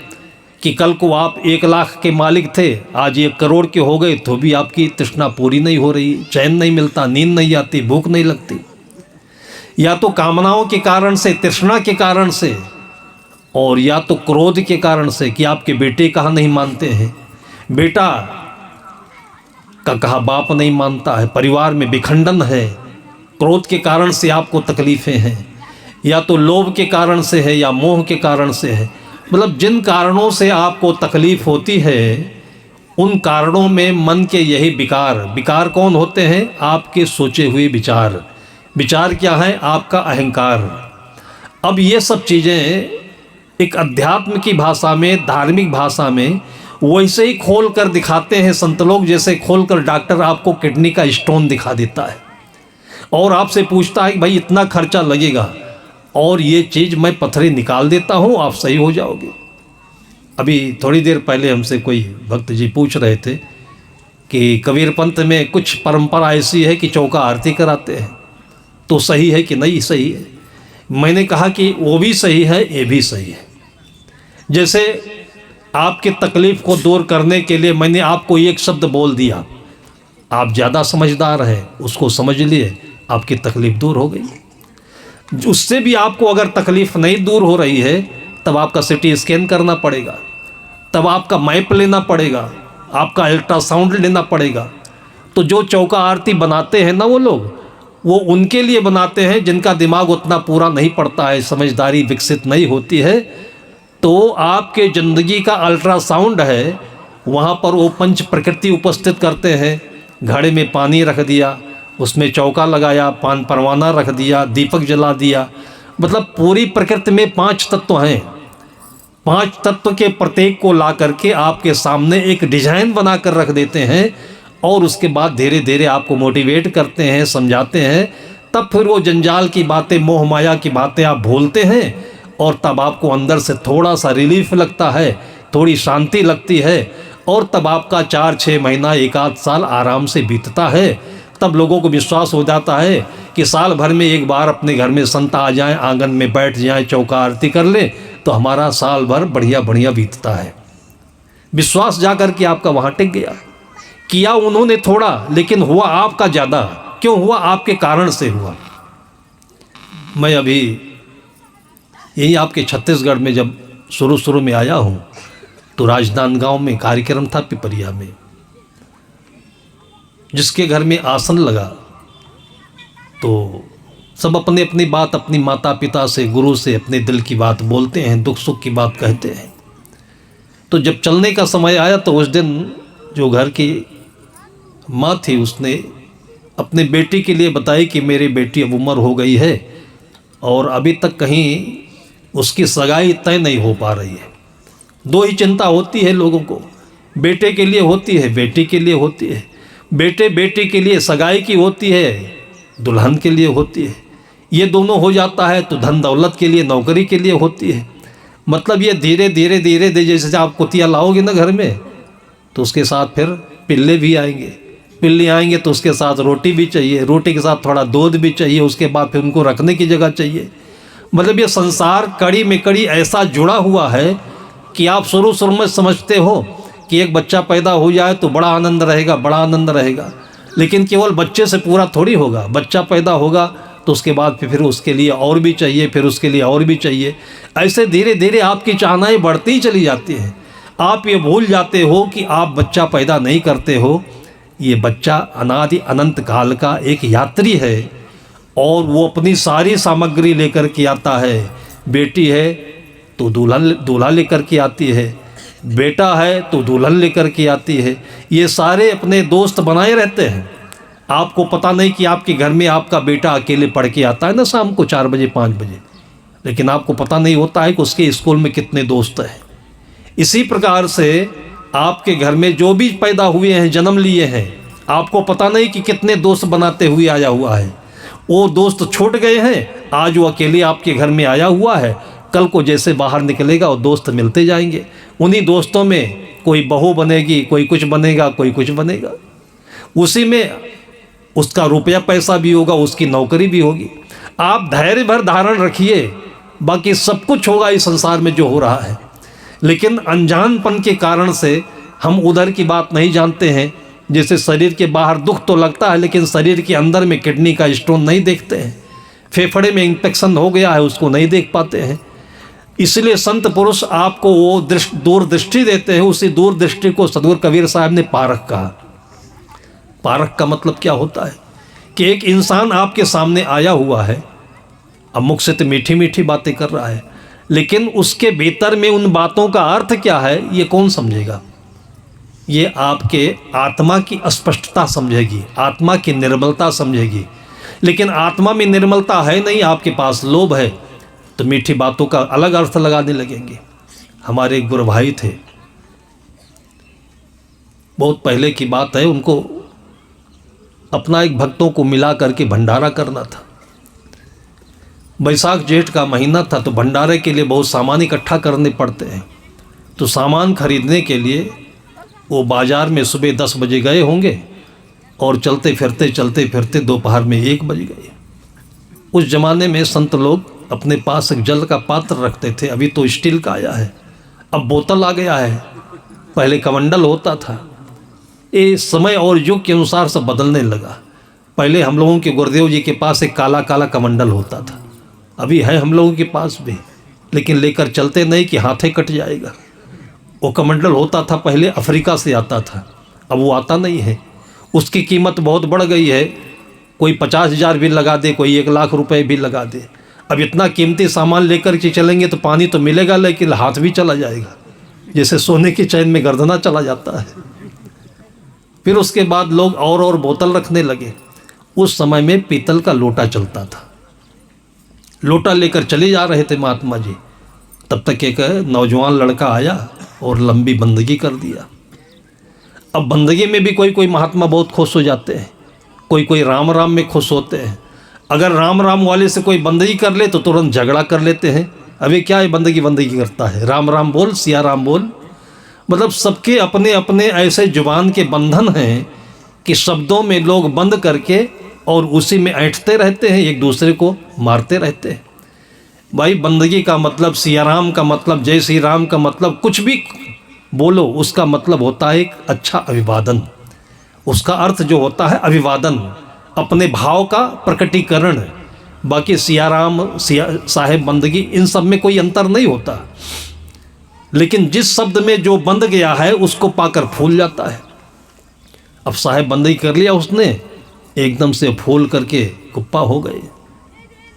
A: कि कल को आप 1 लाख के मालिक थे, आज 1 करोड़ के हो गए, तो भी आपकी तृष्णा पूरी नहीं हो रही, चैन नहीं मिलता, नींद नहीं आती, भूख नहीं लगती। या तो कामनाओं के कारण से, तृष्णा के कारण से, और या तो क्रोध के कारण से कि आपके बेटे कहा नहीं मानते हैं, बेटा का कहा बाप नहीं मानता है, परिवार में विखंडन है, क्रोध के कारण से आपको तकलीफ़ें हैं, या तो लोभ के कारण से है या मोह के कारण से है। मतलब जिन कारणों से आपको तकलीफ़ होती है उन कारणों में मन के यही विकार कौन होते हैं? आपके सोचे हुए विचार। विचार क्या है? आपका अहंकार। अब ये सब चीज़ें एक अध्यात्म की भाषा में, धार्मिक भाषा में वैसे ही खोल कर दिखाते हैं संत लोग, जैसे खोल कर डॉक्टर आपको किडनी का स्टोन दिखा देता है और आपसे पूछता है कि भाई इतना खर्चा लगेगा और ये चीज़ मैं पथरी निकाल देता हूँ, आप सही हो जाओगे। अभी थोड़ी देर पहले हमसे कोई भक्त जी पूछ रहे थे कि कबीर पंथ में कुछ परंपरा ऐसी है कि चौका आरती कराते हैं, तो सही है कि नहीं सही है? मैंने कहा कि वो भी सही है, ये भी सही है। जैसे आपकी तकलीफ़ को दूर करने के लिए मैंने आपको एक शब्द बोल दिया, आप ज़्यादा समझदार हैं, उसको समझ लिए, आपकी तकलीफ़ दूर हो गई। उससे भी आपको अगर तकलीफ़ नहीं दूर हो रही है तब आपका सिटी स्कैन करना पड़ेगा, तब आपका मैप लेना पड़ेगा, आपका अल्ट्रासाउंड लेना पड़ेगा। तो जो चौका आरती बनाते हैं ना वो लोग, वो उनके लिए बनाते हैं जिनका दिमाग उतना पूरा नहीं पड़ता है, समझदारी विकसित नहीं होती है। तो आपके ज़िंदगी का अल्ट्रासाउंड है, वहाँ पर वो पंच प्रकृति उपस्थित करते हैं। घड़े में पानी रख दिया, उसमें चौका लगाया, पान परवाना रख दिया, दीपक जला दिया। मतलब पूरी प्रकृति में 5 तत्व हैं। 5 तत्व के प्रत्येक को ला करके आपके सामने एक डिजाइन बना कर रख देते हैं और उसके बाद धीरे धीरे आपको मोटिवेट करते हैं, समझाते हैं। तब फिर वो जंजाल की बातें, मोह माया की बातें आप भूलते हैं और तब आपको अंदर से थोड़ा सा रिलीफ लगता है, थोड़ी शांति लगती है और तब आपका 4-6 महीना, 1 आध साल आराम से बीतता है। तब लोगों को विश्वास हो जाता है कि साल भर में एक बार अपने घर में संत आ जाएं, आंगन में बैठ जाएं, चौका आरती कर लें तो हमारा साल भर बढ़िया बढ़िया बीतता है। विश्वास जा कर के आपका वहाँ टिक गया। किया उन्होंने थोड़ा लेकिन हुआ आपका ज़्यादा। क्यों हुआ? आपके कारण से हुआ। मैं अभी यही आपके छत्तीसगढ़ में जब शुरू में आया हूँ तो राजनांदगांव में कार्यक्रम था पिपरिया में, जिसके घर में आसन लगा तो सब अपने अपनी बात अपनी माता पिता से, गुरु से अपने दिल की बात बोलते हैं, दुख सुख की बात कहते हैं। तो जब चलने का समय आया तो उस दिन जो घर की माँ थी उसने अपने बेटी के लिए बताई कि मेरी बेटी अब उम्र हो गई है और अभी तक कहीं उसकी सगाई तय नहीं हो पा रही है। 2 ही चिंता होती है लोगों को, बेटे के लिए होती है, बेटी के लिए होती है। बेटे बेटी के लिए सगाई की होती है, दुल्हन के लिए होती है। ये दोनों हो जाता है तो धन दौलत के लिए, नौकरी के लिए होती है। मतलब ये धीरे धीरे धीरे धीरे जैसे आप कुतिया लाओगे ना घर में तो उसके साथ फिर पिल्ले भी आएंगे, पिल्ले आएंगे तो उसके साथ रोटी भी चाहिए, रोटी के साथ थोड़ा दूध भी चाहिए, उसके बाद फिर उनको रखने की जगह चाहिए। मतलब ये संसार कड़ी में कड़ी ऐसा जुड़ा हुआ है कि आप शुरू में समझते हो कि एक बच्चा पैदा हो जाए तो बड़ा आनंद रहेगा, बड़ा आनंद रहेगा। लेकिन केवल बच्चे से पूरा थोड़ी होगा। बच्चा पैदा होगा तो उसके बाद फिर उसके लिए और भी चाहिए, फिर उसके लिए और भी चाहिए। ऐसे धीरे धीरे आपकी चाहनाएं बढ़ती ही चली जाती हैं। आप ये भूल जाते हो कि आप बच्चा पैदा नहीं करते हो, ये बच्चा अनादि अनंत काल का एक यात्री है और वो अपनी सारी सामग्री लेकर के आता है। बेटी है तो दूल्हा लेकर के आती है, बेटा है तो दुल्हन लेकर के आती है। ये सारे अपने दोस्त बनाए रहते हैं। आपको पता नहीं कि आपके घर में आपका बेटा अकेले पढ़ के आता है ना शाम को 4 बजे 5 बजे, लेकिन आपको पता नहीं होता है कि उसके स्कूल में कितने दोस्त हैं। इसी प्रकार से आपके घर में जो भी पैदा हुए हैं, जन्म लिए हैं, आपको पता नहीं कि कितने दोस्त बनाते हुए आया हुआ है। वो दोस्त छूट गए हैं, आज वो अकेले आपके घर में आया हुआ है, कल को जैसे बाहर निकलेगा वो दोस्त मिलते जाएंगे। उन्हीं दोस्तों में कोई बहू बनेगी, कोई कुछ बनेगा, कोई कुछ बनेगा। उसी में उसका रुपया पैसा भी होगा, उसकी नौकरी भी होगी। आप धैर्य भर धारण रखिए, बाकी सब कुछ होगा इस संसार में जो हो रहा है। लेकिन अनजानपन के कारण से हम उधर की बात नहीं जानते हैं। जैसे शरीर के बाहर दुख तो लगता है लेकिन शरीर के अंदर में किडनी का स्टोन नहीं देखते हैं, फेफड़े में इन्फेक्शन हो गया है उसको नहीं देख पाते हैं। इसलिए संत पुरुष आपको वो दूरदृष्टि देते हैं। उसी दूरदृष्टि को सदगुरु कबीर साहब ने पारख कहा। पारख का मतलब क्या होता है कि एक इंसान आपके सामने आया हुआ है, अब मुख से तो मीठी मीठी बातें कर रहा है, लेकिन उसके भीतर में उन बातों का अर्थ क्या है ये कौन समझेगा? ये आपके आत्मा की स्पष्टता समझेगी, आत्मा की निर्मलता समझेगी। लेकिन आत्मा में निर्मलता है नहीं, आपके पास लोभ है, तो मीठी बातों का अलग अर्थ लगाने लगेंगे। हमारे एक गुरु भाई थे, बहुत पहले की बात है, उनको अपना एक भक्तों को मिला करके भंडारा करना था। बैसाख जेठ का महीना था तो भंडारे के लिए बहुत सामान इकट्ठा करने पड़ते हैं। तो सामान खरीदने के लिए वो बाज़ार में सुबह 10 बजे गए होंगे और चलते फिरते दोपहर में 1 बज गए। उस ज़माने में संत लोग अपने पास एक जल का पात्र रखते थे, अभी तो स्टील का आया है। अब बोतल आ गया है, पहले कमंडल होता था। ये समय और युग के अनुसार सब बदलने लगा। पहले हम लोगों के गुरुदेव जी के पास एक काला काला कमंडल होता था, अभी है हम लोगों के पास भी, लेकिन लेकर चलते नहीं कि हाथे कट जाएगा। वो कमंडल होता था पहले, अफ्रीका से आता था, अब वो आता नहीं है। उसकी कीमत बहुत बढ़ गई है, कोई 50,000 भी लगा दे, कोई 1,00,000 रुपए भी लगा दे। अब इतना कीमती सामान लेकर के चलेंगे तो पानी तो मिलेगा, लेकिन हाथ भी चला जाएगा, जैसे सोने की चैन में गर्दना चला जाता है। फिर उसके बाद लोग और बोतल रखने लगे। उस समय में पीतल का लोटा चलता था, लोटा लेकर चले जा रहे थे महात्मा जी। तब तक एक नौजवान लड़का आया और लंबी बंदगी कर दिया। अब बंदगी में भी कोई कोई महात्मा बहुत खुश हो जाते हैं, कोई कोई राम राम में खुश होते हैं। अगर राम राम वाले से कोई बंदगी कर ले तो तुरंत झगड़ा कर लेते हैं, अबे क्या है बंदगी बंदगी करता है, राम राम बोल, सिया राम बोल। मतलब सबके अपने अपने ऐसे जुबान के बंधन हैं कि शब्दों में लोग बंद करके और उसी में ऐंठते रहते हैं, एक दूसरे को मारते रहते हैं। भाई बंदगी का मतलब, सिया राम का मतलब, जय श्री राम का मतलब, कुछ भी बोलो उसका मतलब होता है एक अच्छा अभिवादन। उसका अर्थ जो होता है अभिवादन, अपने भाव का प्रकटीकरण। बाकी सिया राम, सिया साहेब, बंदगी, इन सब में कोई अंतर नहीं होता। लेकिन जिस शब्द में जो बंध गया है उसको पाकर फूल जाता है। अब साहेब बंदगी कर लिया उसने, एकदम से फूल करके कुप्पा हो गए।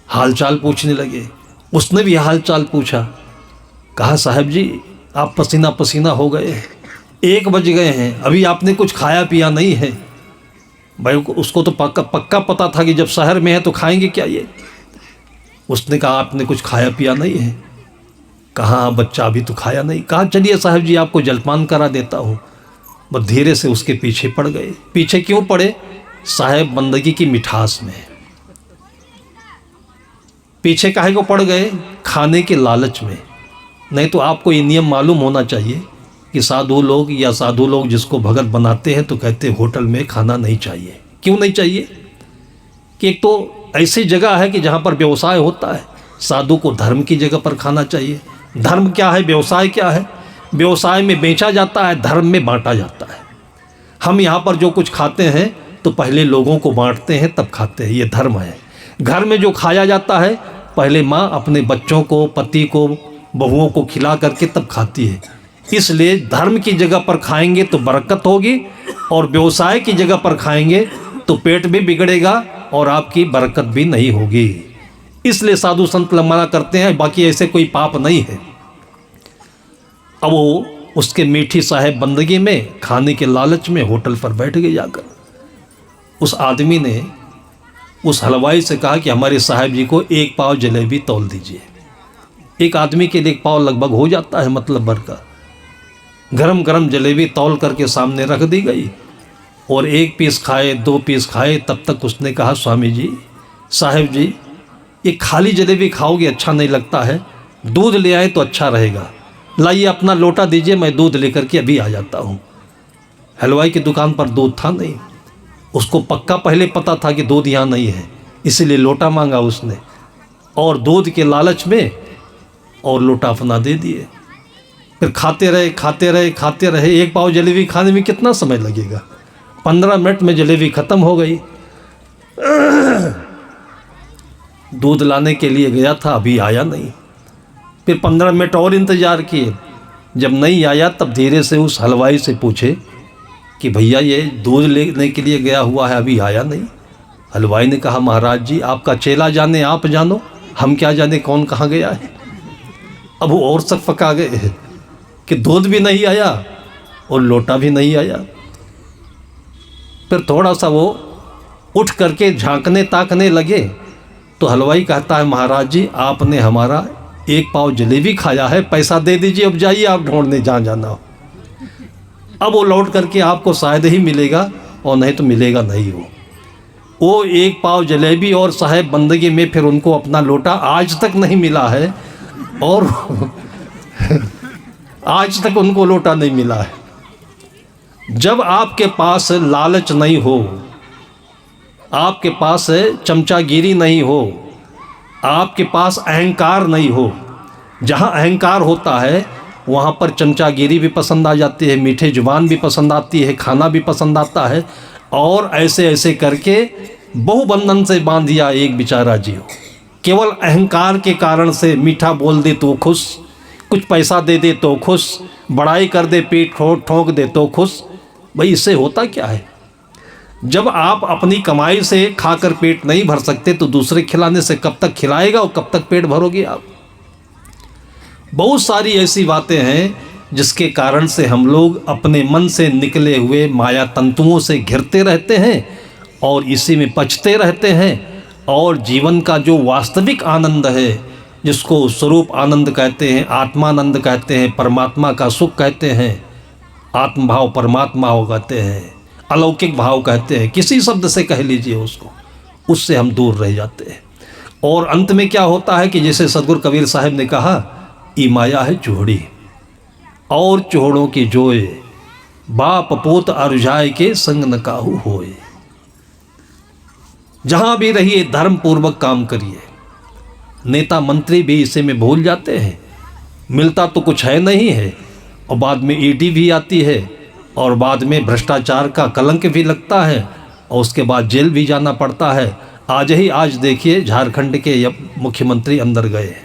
A: हालचाल पूछने लगे, उसने भी हालचाल पूछा। कहा साहब जी आप पसीना पसीना हो गए, 1 बज गए हैं, अभी आपने कुछ खाया पिया नहीं है। भाई उसको तो पक्का पता था कि जब शहर में है तो खाएंगे क्या ये। उसने कहा आपने कुछ खाया पिया नहीं है। कहा बच्चा अभी तो खाया नहीं। कहा चलिए साहब जी आपको जलपान करा देता हूँ। बस धीरे से उसके पीछे पड़ गए। पीछे क्यों पड़े? साहेब बंदगी की मिठास में। पीछे काहे को पड़ गए? खाने के लालच में। नहीं तो आपको ये नियम मालूम होना चाहिए कि साधु लोग या साधु लोग जिसको भगत बनाते हैं तो कहते हैं होटल में खाना नहीं चाहिए। क्यों नहीं चाहिए? कि एक तो ऐसी जगह है कि जहाँ पर व्यवसाय होता है, साधु को धर्म की जगह पर खाना चाहिए। धर्म क्या है, व्यवसाय क्या है? व्यवसाय में बेचा जाता है, धर्म में बांटा जाता है। हम यहाँ पर जो कुछ खाते हैं तो पहले लोगों को बांटते हैं तब खाते हैं, ये धर्म है। घर में जो खाया जाता है पहले माँ अपने बच्चों को, पति को, बहुओं को खिला करके तब खाती है। इसलिए धर्म की जगह पर खाएंगे तो बरकत होगी, और व्यवसाय की जगह पर खाएंगे तो पेट भी बिगड़ेगा और आपकी बरकत भी नहीं होगी। इसलिए साधु संत मना करते हैं, बाकी ऐसे कोई पाप नहीं है। अब वो उसके मीठी साहेब बंदगी में, खाने के लालच में होटल पर बैठ गए जाकर। उस आदमी ने उस हलवाई से कहा कि हमारे साहब जी को 1 पाव जलेबी तौल दीजिए। एक आदमी के लिए 1 पाव लगभग हो जाता है, मतलब भर का। गरम गरम जलेबी तौल करके सामने रख दी गई, और 1 पीस खाए, 2 पीस खाए। तब तक उसने कहा स्वामी जी, साहब जी ये खाली जलेबी खाओगे अच्छा नहीं लगता है, दूध ले आए तो अच्छा रहेगा। लाइए अपना लोटा दीजिए, मैं दूध लेकर के अभी आ जाता हूँ। हलवाई की दुकान पर दूध था नहीं, उसको पक्का पहले पता था कि दूध यहाँ नहीं है, इसीलिए लोटा मांगा उसने, और दूध के लालच में और लोटा अपना दे दिए। फिर खाते रहे खाते रहे खाते रहे। 1 पाव जलेबी खाने में कितना समय लगेगा? 15 मिनट में जलेबी ख़त्म हो गई। दूध लाने के लिए गया था, अभी आया नहीं। फिर 15 मिनट और इंतज़ार किए, जब नहीं आया तब धीरे से उस हलवाई से पूछे कि भैया ये दूध लेने के लिए गया हुआ है, अभी आया नहीं। हलवाई ने कहा महाराज जी आपका चेला जाने आप जानो, हम क्या जाने कौन कहाँ गया है। अब वो और सक पका गए कि दूध भी नहीं आया और लोटा भी नहीं आया। फिर थोड़ा सा वो उठ करके झांकने ताकने लगे तो हलवाई कहता है महाराज जी आपने हमारा 1 पाव जलेबी खाया है, पैसा दे दीजिए, अब जाइए आप ढूंढने जहाँ जाना हो। अब वो लौट करके आपको शायद ही मिलेगा, और नहीं तो मिलेगा नहीं। वो 1 पाव जलेबी और साहेब बंदगी में फिर उनको अपना लोटा आज तक नहीं मिला है, और आज तक उनको लोटा नहीं मिला है। जब आपके पास लालच नहीं हो, आपके पास चमचागिरी नहीं हो, आपके पास अहंकार नहीं हो, जहाँ अहंकार होता है वहाँ पर चमचागिरी भी पसंद आ जाती है, मीठे जुबान भी पसंद आती है, खाना भी पसंद आता है, और ऐसे ऐसे करके बहुबंधन से बांध दिया एक बेचारा जीव। केवल अहंकार के कारण से मीठा बोल दे तो खुश, कुछ पैसा दे दे तो खुश, बड़ाई कर दे, पेट ठोंक दे तो खुश। भाई इससे होता क्या है? जब आप अपनी कमाई से खाकर पेट नहीं भर सकते तो दूसरे खिलाने से कब तक खिलाएगा और कब तक पेट भरोगे आप? बहुत सारी ऐसी बातें हैं जिसके कारण से हम लोग अपने मन से निकले हुए माया तंतुओं से घिरते रहते हैं और इसी में पचते रहते हैं, और जीवन का जो वास्तविक आनंद है, जिसको स्वरूप आनंद कहते हैं, आत्मानंद कहते हैं, परमात्मा का सुख कहते हैं, आत्मभाव परमात्मा हो कहते हैं, अलौकिक भाव कहते हैं, किसी शब्द से कह लीजिए उसको, उससे हम दूर रह जाते हैं। और अंत में क्या होता है कि जैसे सदगुरु कबीर साहब ने कहा, ई माया है चोहड़ी और चोहड़ों की जोए, बाप पोत अरुझाए के संग न काहू होए। जहां भी रहिए धर्म पूर्वक काम करिए। नेता मंत्री भी इसे में भूल जाते हैं, मिलता तो कुछ है नहीं है, और बाद में ईडी भी आती है, और बाद में भ्रष्टाचार का कलंक भी लगता है, और उसके बाद जेल भी जाना पड़ता है। आज देखिए झारखंड के मुख्यमंत्री अंदर गए,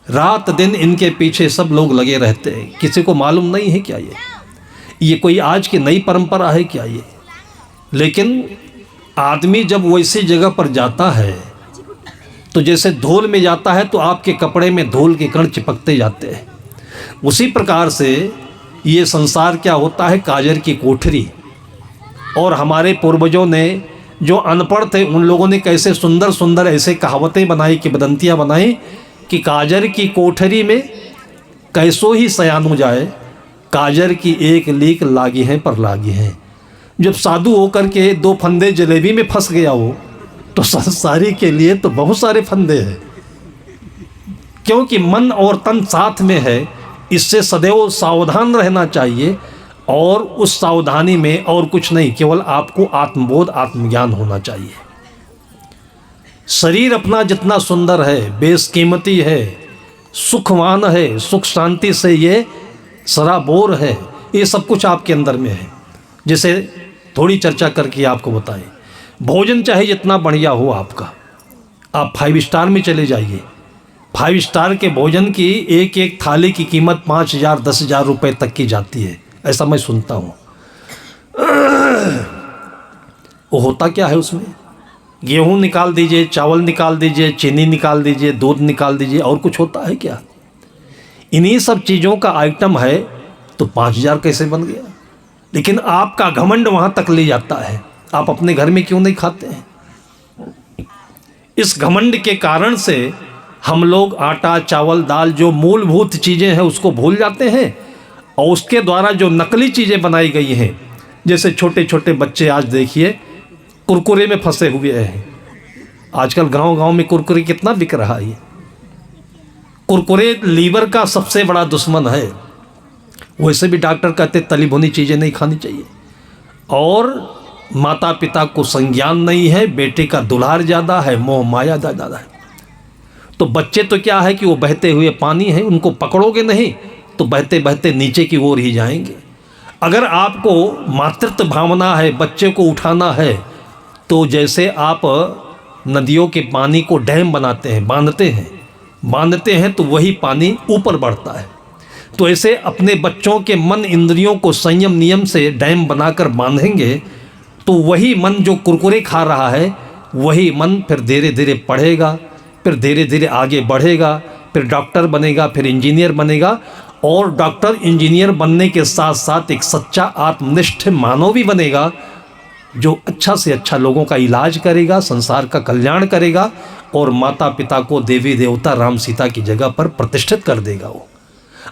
A: रात दिन इनके पीछे सब लोग लगे रहते हैं, किसी को मालूम नहीं है क्या ये कोई आज की नई परंपरा है क्या ये? लेकिन आदमी जब वैसी जगह पर जाता है तो जैसे धूल में जाता है तो आपके कपड़े में धूल के कण चिपकते जाते हैं। उसी प्रकार से ये संसार क्या होता है, काजर की कोठरी। और हमारे पूर्वजों ने जो अनपढ़ थे उन लोगों ने कैसे सुंदर सुंदर ऐसे कहावतें बनाई, किंवदंतियाँ बनाई कि काजर की कोठरी में कैसो ही सयान हो जाए, काजर की एक लीक लागी हैं पर लागी हैं। जब साधु होकर के 2 फंदे जलेबी में फंस गया हो तो संसारी के लिए तो बहुत सारे फंदे हैं, क्योंकि मन और तन साथ में है। इससे सदैव सावधान रहना चाहिए, और उस सावधानी में और कुछ नहीं, केवल आपको आत्मबोध आत्मज्ञान होना चाहिए। शरीर अपना जितना सुंदर है, बेशकीमती है, सुखवान है, सुख शांति से ये सराबोर है, ये सब कुछ आपके अंदर में है। जिसे थोड़ी चर्चा करके आपको बताएं, भोजन चाहे जितना बढ़िया हो आपका, आप 5 स्टार में चले जाइए, 5 स्टार के भोजन की एक एक थाली की कीमत 5,000 10,000 रुपये तक की जाती है, ऐसा मैं सुनता हूँ। वो होता क्या है उसमें? गेहूँ निकाल दीजिए, चावल निकाल दीजिए, चीनी निकाल दीजिए, दूध निकाल दीजिए, और कुछ होता है क्या? इन्हीं सब चीज़ों का आइटम है तो 5,000 कैसे बन गया? लेकिन आपका घमंड वहाँ तक ले जाता है, आप अपने घर में क्यों नहीं खाते हैं? इस घमंड के कारण से हम लोग आटा चावल दाल जो मूलभूत चीज़ें हैं उसको भूल जाते हैं, और उसके द्वारा जो नकली चीज़ें बनाई गई हैं, जैसे छोटे छोटे बच्चे आज देखिए कुरकुरे में फंसे हुए हैं। आजकल गांव-गांव में कुरकुरे कितना बिक रहा है। कुरकुरे लीवर का सबसे बड़ा दुश्मन है। वैसे भी डॉक्टर कहते तली भुनी चीज़ें नहीं खानी चाहिए, और माता पिता को संज्ञान नहीं है, बेटे का दुलार ज़्यादा है, मोह माया ज़्यादा है। तो बच्चे तो क्या है कि वो बहते हुए पानी है, उनको पकड़ोगे नहीं तो बहते बहते नीचे की ओर ही जाएंगे। अगर आपको मातृत्व भावना है, बच्चे को उठाना है, तो जैसे आप नदियों के पानी को डैम बनाते हैं, बांधते हैं तो वही पानी ऊपर बढ़ता है। तो ऐसे अपने बच्चों के मन इंद्रियों को संयम नियम से डैम बनाकर बांधेंगे तो वही मन जो कुरकुरे खा रहा है, वही मन फिर धीरे धीरे पढ़ेगा, फिर धीरे धीरे आगे बढ़ेगा, फिर डॉक्टर बनेगा, फिर इंजीनियर बनेगा, और डॉक्टर इंजीनियर बनने के साथ साथ एक सच्चा आत्मनिष्ठ मानव भी बनेगा, जो अच्छा से अच्छा लोगों का इलाज करेगा, संसार का कल्याण करेगा, और माता पिता को देवी देवता राम सीता की जगह पर प्रतिष्ठित कर देगा। वो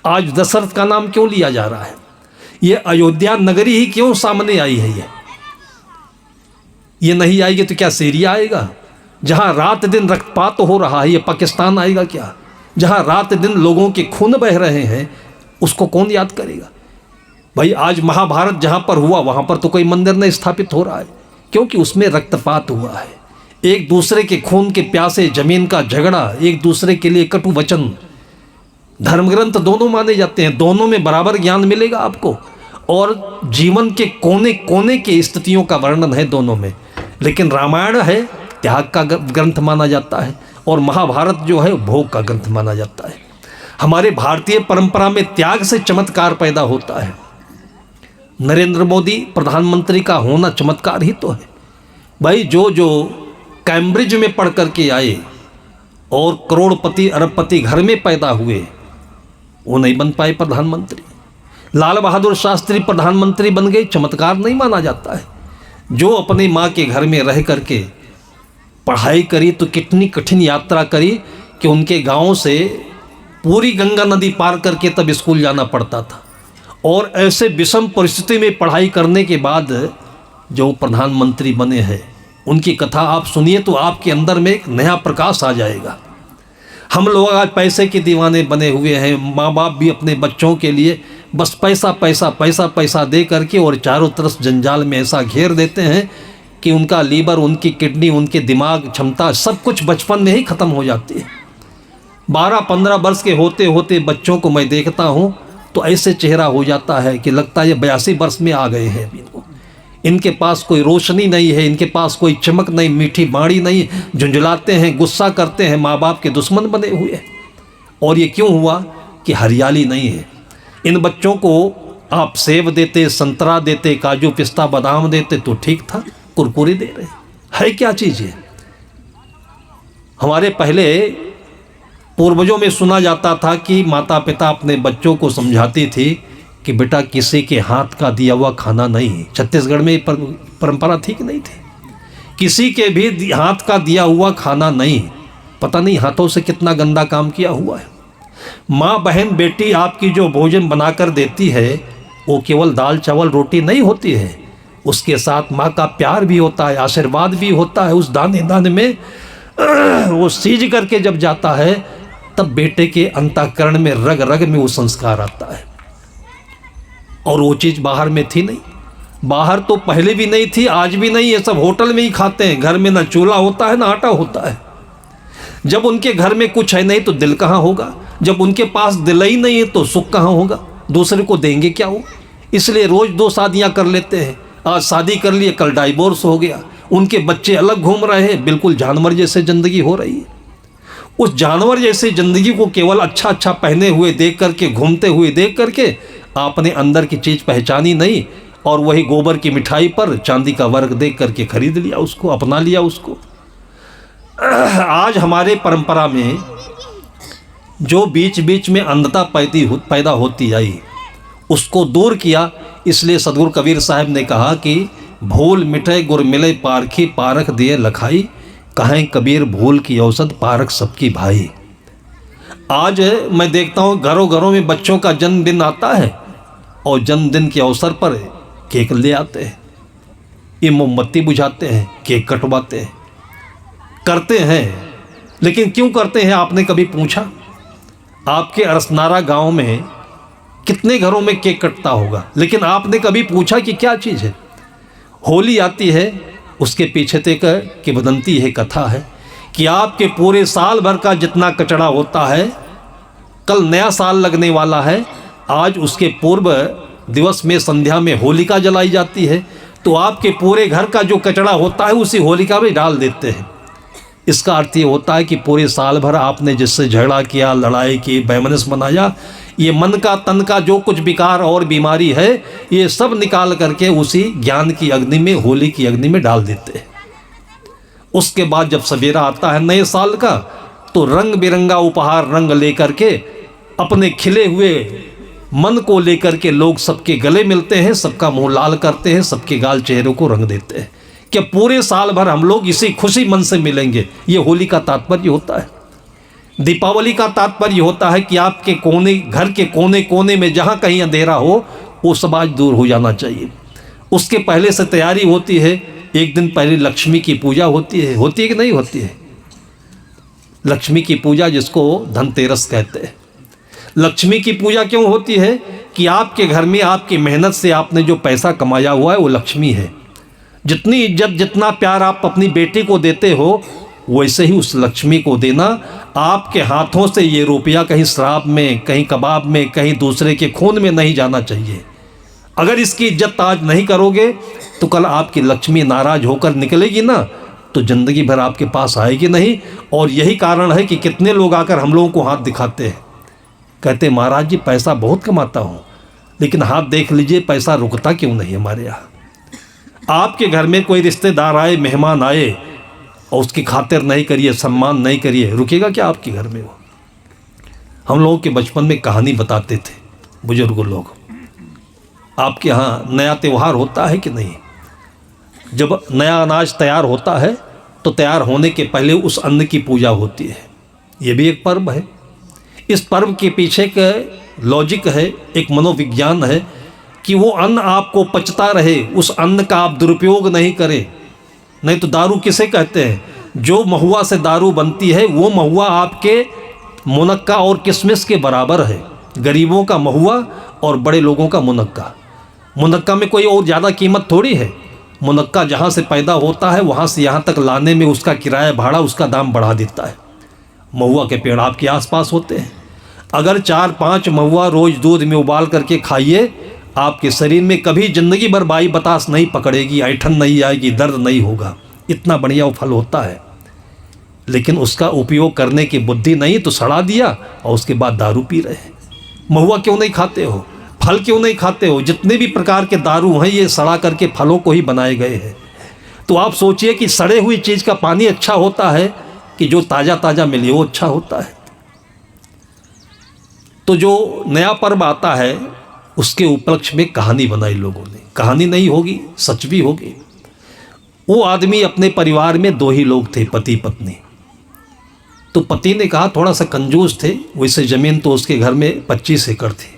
A: आज दशरथ का नाम क्यों लिया जा रहा है? ये अयोध्या नगरी ही क्यों सामने आई है? ये नहीं आएगी तो क्या सीरिया आएगा? जहाँ रात दिन रक्तपात हो रहा है, ये पाकिस्तान आएगा क्या? जहाँ रात दिन लोगों के खून बह रहे हैं, उसको कौन याद करेगा? भाई आज महाभारत जहाँ पर हुआ वहाँ पर तो कोई मंदिर नहीं स्थापित हो रहा है, क्योंकि उसमें रक्तपात हुआ है। एक दूसरे के खून के प्यासे, जमीन का झगड़ा, एक दूसरे के लिए कटु वचन, धर्म ग्रंथ दोनों माने जाते हैं, दोनों में बराबर ज्ञान मिलेगा आपको, और जीवन के कोने कोने की स्थितियों का वर्णन है दोनों में। लेकिन रामायण है त्याग का ग्रंथ माना जाता है, और महाभारत जो है भोग का ग्रंथ माना जाता है। हमारे भारतीय परंपरा में त्याग से चमत्कार पैदा होता है। नरेंद्र मोदी प्रधानमंत्री का होना चमत्कार ही तो है भाई। जो जो कैम्ब्रिज में पढ़ करके आए और करोड़पति अरबपति घर में पैदा हुए, वो नहीं बन पाए प्रधानमंत्री। लाल बहादुर शास्त्री प्रधानमंत्री बन गए, चमत्कार नहीं माना जाता है। जो अपनी माँ के घर में रह करके पढ़ाई करी, तो कितनी कठिन यात्रा करी कि उनके गांव से पूरी गंगा नदी पार करके तब स्कूल जाना पड़ता था, और ऐसे विषम परिस्थिति में पढ़ाई करने के बाद जो प्रधानमंत्री बने हैं, उनकी कथा आप सुनिए तो आपके अंदर में एक नया प्रकाश आ जाएगा। हम लोग आज पैसे के दीवाने बने हुए हैं, माँ बाप भी अपने बच्चों के लिए बस पैसा पैसा पैसा पैसा दे करके और चारों तरफ जंजाल में ऐसा घेर देते हैं कि उनका लीवर, उनकी किडनी, उनके दिमाग क्षमता सब कुछ बचपन में ही ख़त्म हो जाती है। 12-15 वर्ष के होते होते बच्चों को मैं देखता हूँ तो ऐसे चेहरा हो जाता है कि लगता है ये 82 वर्ष में आ गए हैं अभी तो। इनके पास कोई रोशनी नहीं है, इनके पास कोई चमक नहीं, मीठी बाणी नहीं, झुंझलाते हैं, गुस्सा करते हैं, माँ बाप के दुश्मन बने हुए हैं। और ये क्यों हुआ कि हरियाली नहीं है। इन बच्चों को आप सेब देते, संतरा देते, काजू पिस्ता बादाम देते तो ठीक था, कुरकुरे दे रहे है क्या चीज़ है। हमारे पहले पूर्वजों में सुना जाता था कि माता पिता अपने बच्चों को समझाती थी कि बेटा किसी के हाथ का दिया हुआ खाना नहीं। छत्तीसगढ़ में परंपरा थी कि नहीं थी, किसी के भी हाथ का दिया हुआ खाना नहीं। पता नहीं हाथों से कितना गंदा काम किया हुआ है। माँ बहन बेटी आपकी जो भोजन बनाकर देती है वो केवल दाल चावल रोटी नहीं होती है, उसके साथ माँ का प्यार भी होता है, आशीर्वाद भी होता है। उस दाने दाने में वो सीज करके जब जाता है तब बेटे के अंतःकरण में रग रग में वो संस्कार आता है। और वो चीज़ बाहर में थी नहीं, बाहर तो पहले भी नहीं थी, आज भी नहीं। ये सब होटल में ही खाते हैं, घर में ना चूल्हा होता है ना आटा होता है। जब उनके घर में कुछ है नहीं तो दिल कहाँ होगा, जब उनके पास दिल ही नहीं है तो सुख कहाँ होगा, दूसरे को देंगे क्या वो। इसलिए रोज़ 2 शादियाँ कर लेते हैं। आज शादी कर लिए, कल डाइवोर्स हो गया, उनके बच्चे अलग घूम रहे हैं, बिल्कुल जानवर जैसे ज़िंदगी हो रही है। उस जानवर जैसी ज़िंदगी को केवल अच्छा अच्छा पहने हुए देख करके, घूमते हुए देख करके आपने अंदर की चीज़ पहचानी नहीं, और वही गोबर की मिठाई पर चांदी का वर्क देख करके खरीद लिया उसको, अपना लिया उसको। आज हमारे परंपरा में जो बीच बीच में अंधता पैदा होती आई उसको दूर किया। इसलिए सदगुरु कबीर साहब ने कहा कि भूल मिटे गुर मिले पारखी, पारख दिए लखाई, कहें कबीर भूल की औसत, पारख सबकी भाई। आज मैं देखता हूँ घरों घरों में बच्चों का जन्मदिन आता है और जन्मदिन के अवसर पर केक ले आते हैं, ये मोमबत्ती बुझाते हैं, केक कटवाते हैं, करते हैं। लेकिन क्यों करते हैं आपने कभी पूछा? आपके अरसनारा गांव में कितने घरों में केक कटता होगा, लेकिन आपने कभी पूछा कि क्या चीज़ है? होली आती है, उसके पीछे तक किंवदंती है, कथा है कि आपके पूरे साल भर का जितना कचरा होता है, कल नया साल लगने वाला है, आज उसके पूर्व दिवस में संध्या में होलिका जलाई जाती है, तो आपके पूरे घर का जो कचरा होता है उसी होलिका में डाल देते हैं। इसका अर्थ ये होता है कि पूरे साल भर आपने जिससे झगड़ा किया, लड़ाई की, वैमनस्य मनाया, ये मन का तन का जो कुछ विकार और बीमारी है, ये सब निकाल करके उसी ज्ञान की अग्नि में, होली की अग्नि में डाल देते हैं। उसके बाद जब सवेरा आता है नए साल का, तो रंग बिरंगा उपहार रंग लेकर के, अपने खिले हुए मन को लेकर के लोग सबके गले मिलते हैं, सबका मुंह लाल करते हैं, सबके गाल चेहरों को रंग देते हैं कि पूरे साल भर हम लोग इसी खुशी मन से मिलेंगे। ये होली का तात्पर्य होता है। दीपावली का तात्पर्य होता है कि आपके कोने, घर के कोने कोने में जहाँ कहीं अंधेरा हो वो सब आज दूर हो जाना चाहिए। उसके पहले से तैयारी होती है। एक दिन पहले लक्ष्मी की पूजा होती है कि नहीं होती है? लक्ष्मी की पूजा जिसको धनतेरस कहते हैं। लक्ष्मी की पूजा क्यों होती है? कि आपके घर में आपकी मेहनत से आपने जो पैसा कमाया हुआ है वो लक्ष्मी है। जितनी इज्जत, जितना प्यार आप अपनी बेटी को देते हो, वैसे ही उस लक्ष्मी को देना। आपके हाथों से ये रुपया कहीं शराब में, कहीं कबाब में, कहीं दूसरे के खून में नहीं जाना चाहिए। अगर इसकी इज्जत आज नहीं करोगे तो कल आपकी लक्ष्मी नाराज होकर निकलेगी ना, तो ज़िंदगी भर आपके पास आएगी नहीं। और यही कारण है कि कितने लोग आकर हम लोगों को हाथ दिखाते हैं, कहते महाराज जी पैसा बहुत कमाता हूँ, लेकिन हाथ देख लीजिए पैसा रुकता क्यों नहीं हमारे यहाँ। आपके घर में कोई रिश्तेदार आए, मेहमान आए और उसकी खातिर नहीं करिए, सम्मान नहीं करिए, रुकेगा क्या आपके घर में वो। हम लोगों के बचपन में कहानी बताते थे बुजुर्ग लोग। आपके यहाँ नया त्यौहार होता है कि नहीं? जब नया अनाज तैयार होता है तो तैयार होने के पहले उस अन्न की पूजा होती है। ये भी एक पर्व है। इस पर्व के पीछे का लॉजिक है, एक मनोविज्ञान है कि वो अन्न आपको पचता रहे, उस अन्न का आप दुरुपयोग नहीं करें। नहीं तो दारू किसे कहते हैं? जो महुआ से दारू बनती है वो महुआ आपके मुनक्का और किशमिश के बराबर है। गरीबों का महुआ और बड़े लोगों का मुनक्का। मुनक्का में कोई और ज़्यादा कीमत थोड़ी है। मुनक्का जहाँ से पैदा होता है वहाँ से यहाँ तक लाने में उसका किराया भाड़ा, उसका दाम बढ़ा देता है। महुआ के पेड़ आपके आसपास होते हैं। अगर 4-5 महुआ रोज़ दूध में उबाल करके खाइए, आपके शरीर में कभी ज़िंदगी भर बाई बतास नहीं पकड़ेगी, ऐठन नहीं आएगी, दर्द नहीं होगा। इतना बढ़िया वो फल होता है। लेकिन उसका उपयोग करने की बुद्धि नहीं तो सड़ा दिया और उसके बाद दारू पी रहे हैं। महुआ क्यों नहीं खाते हो? फल क्यों नहीं खाते हो? जितने भी प्रकार के दारू हैं ये सड़ा करके फलों को ही बनाए गए हैं। तो आप सोचिए कि सड़े हुई चीज़ का पानी अच्छा होता है कि जो ताज़ा ताज़ा मिले वो अच्छा होता है। तो जो नया पर्व आता है उसके उपलक्ष्य में कहानी बनाई लोगों ने। कहानी नहीं होगी, सच भी होगी। वो आदमी अपने परिवार में 2 ही लोग थे, पति पत्नी। तो पति ने कहा, थोड़ा सा कंजूस थे, वैसे ज़मीन तो उसके घर में 25 एकड़ थी।